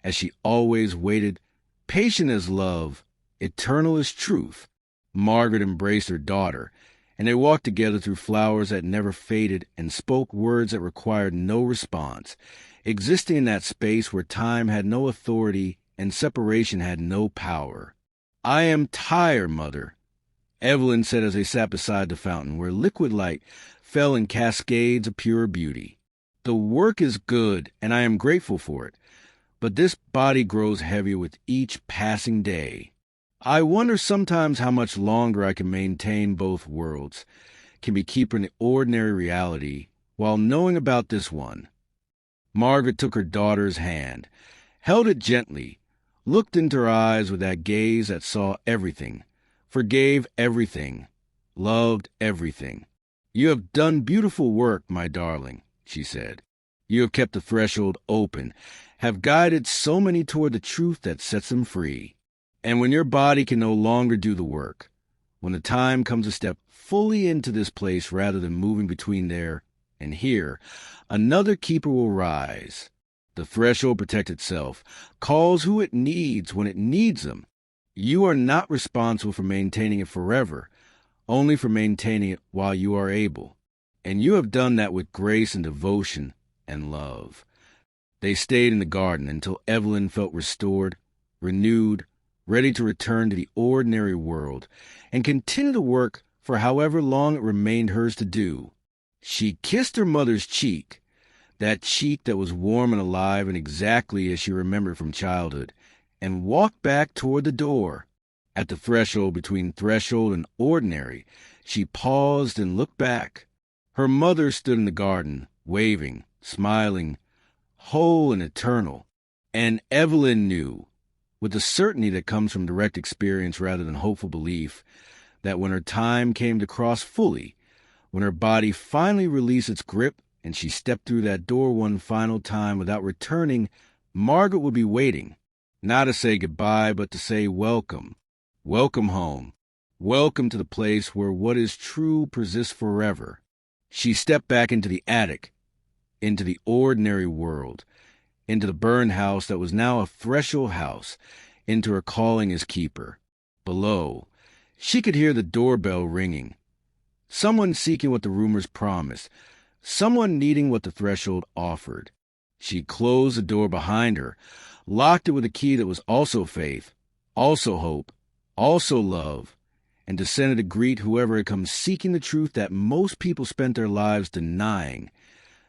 as she always waited, patient as love, eternal as truth. Margaret embraced her daughter, and they walked together through flowers that never faded and spoke words that required no response, existing in that space where time had no authority and separation had no power. "I am tired, Mother," Evelyn said as they sat beside the fountain, where liquid light fell in cascades of pure beauty. "The work is good, and I am grateful for it, but this body grows heavier with each passing day. I wonder sometimes how much longer I can maintain both worlds, can be keeping the ordinary reality while knowing about this one." Margaret took her daughter's hand, held it gently, looked into her eyes with that gaze that saw everything, forgave everything, loved everything. "You have done beautiful work, my darling," she said. "You have kept the threshold open, have guided so many toward the truth that sets them free. And when your body can no longer do the work, when the time comes to step fully into this place rather than moving between there and here, another keeper will rise. The threshold protects itself, calls who it needs when it needs them. You are not responsible for maintaining it forever, only for maintaining it while you are able. And you have done that with grace and devotion and love. They stayed in the garden until Evelyn felt restored, renewed, ready to return to the ordinary world, and continue to work for however long it remained hers to do. She kissed her mother's cheek, that cheek that was warm and alive and exactly as she remembered from childhood, and walked back toward the door. At the threshold between threshold and ordinary, she paused and looked back. Her mother stood in the garden, waving, smiling, whole and eternal. And Evelyn knew, with the certainty that comes from direct experience rather than hopeful belief, that when her time came to cross fully, when her body finally released its grip and she stepped through that door one final time without returning, Margaret would be waiting, not to say goodbye, but to say welcome. Welcome home. Welcome to the place where what is true persists forever. She stepped back into the attic, into the ordinary world, into the burned house that was now a threshold house, into her calling as keeper. Below, she could hear the doorbell ringing. Someone seeking what the rumors promised, someone needing what the threshold offered. She closed the door behind her, locked it with a key that was also faith, also hope, also love, and descended to greet whoever had come seeking the truth that most people spent their lives denying,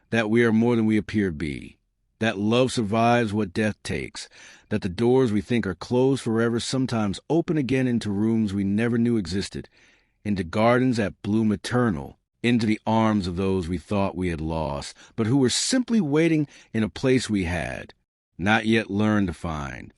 that we are more than we appear to be, that love survives what death takes, that the doors we think are closed forever sometimes open again into rooms we never knew existed, into gardens that bloom eternal, into the arms of those we thought we had lost, but who were simply waiting in a place we had not yet learned to find.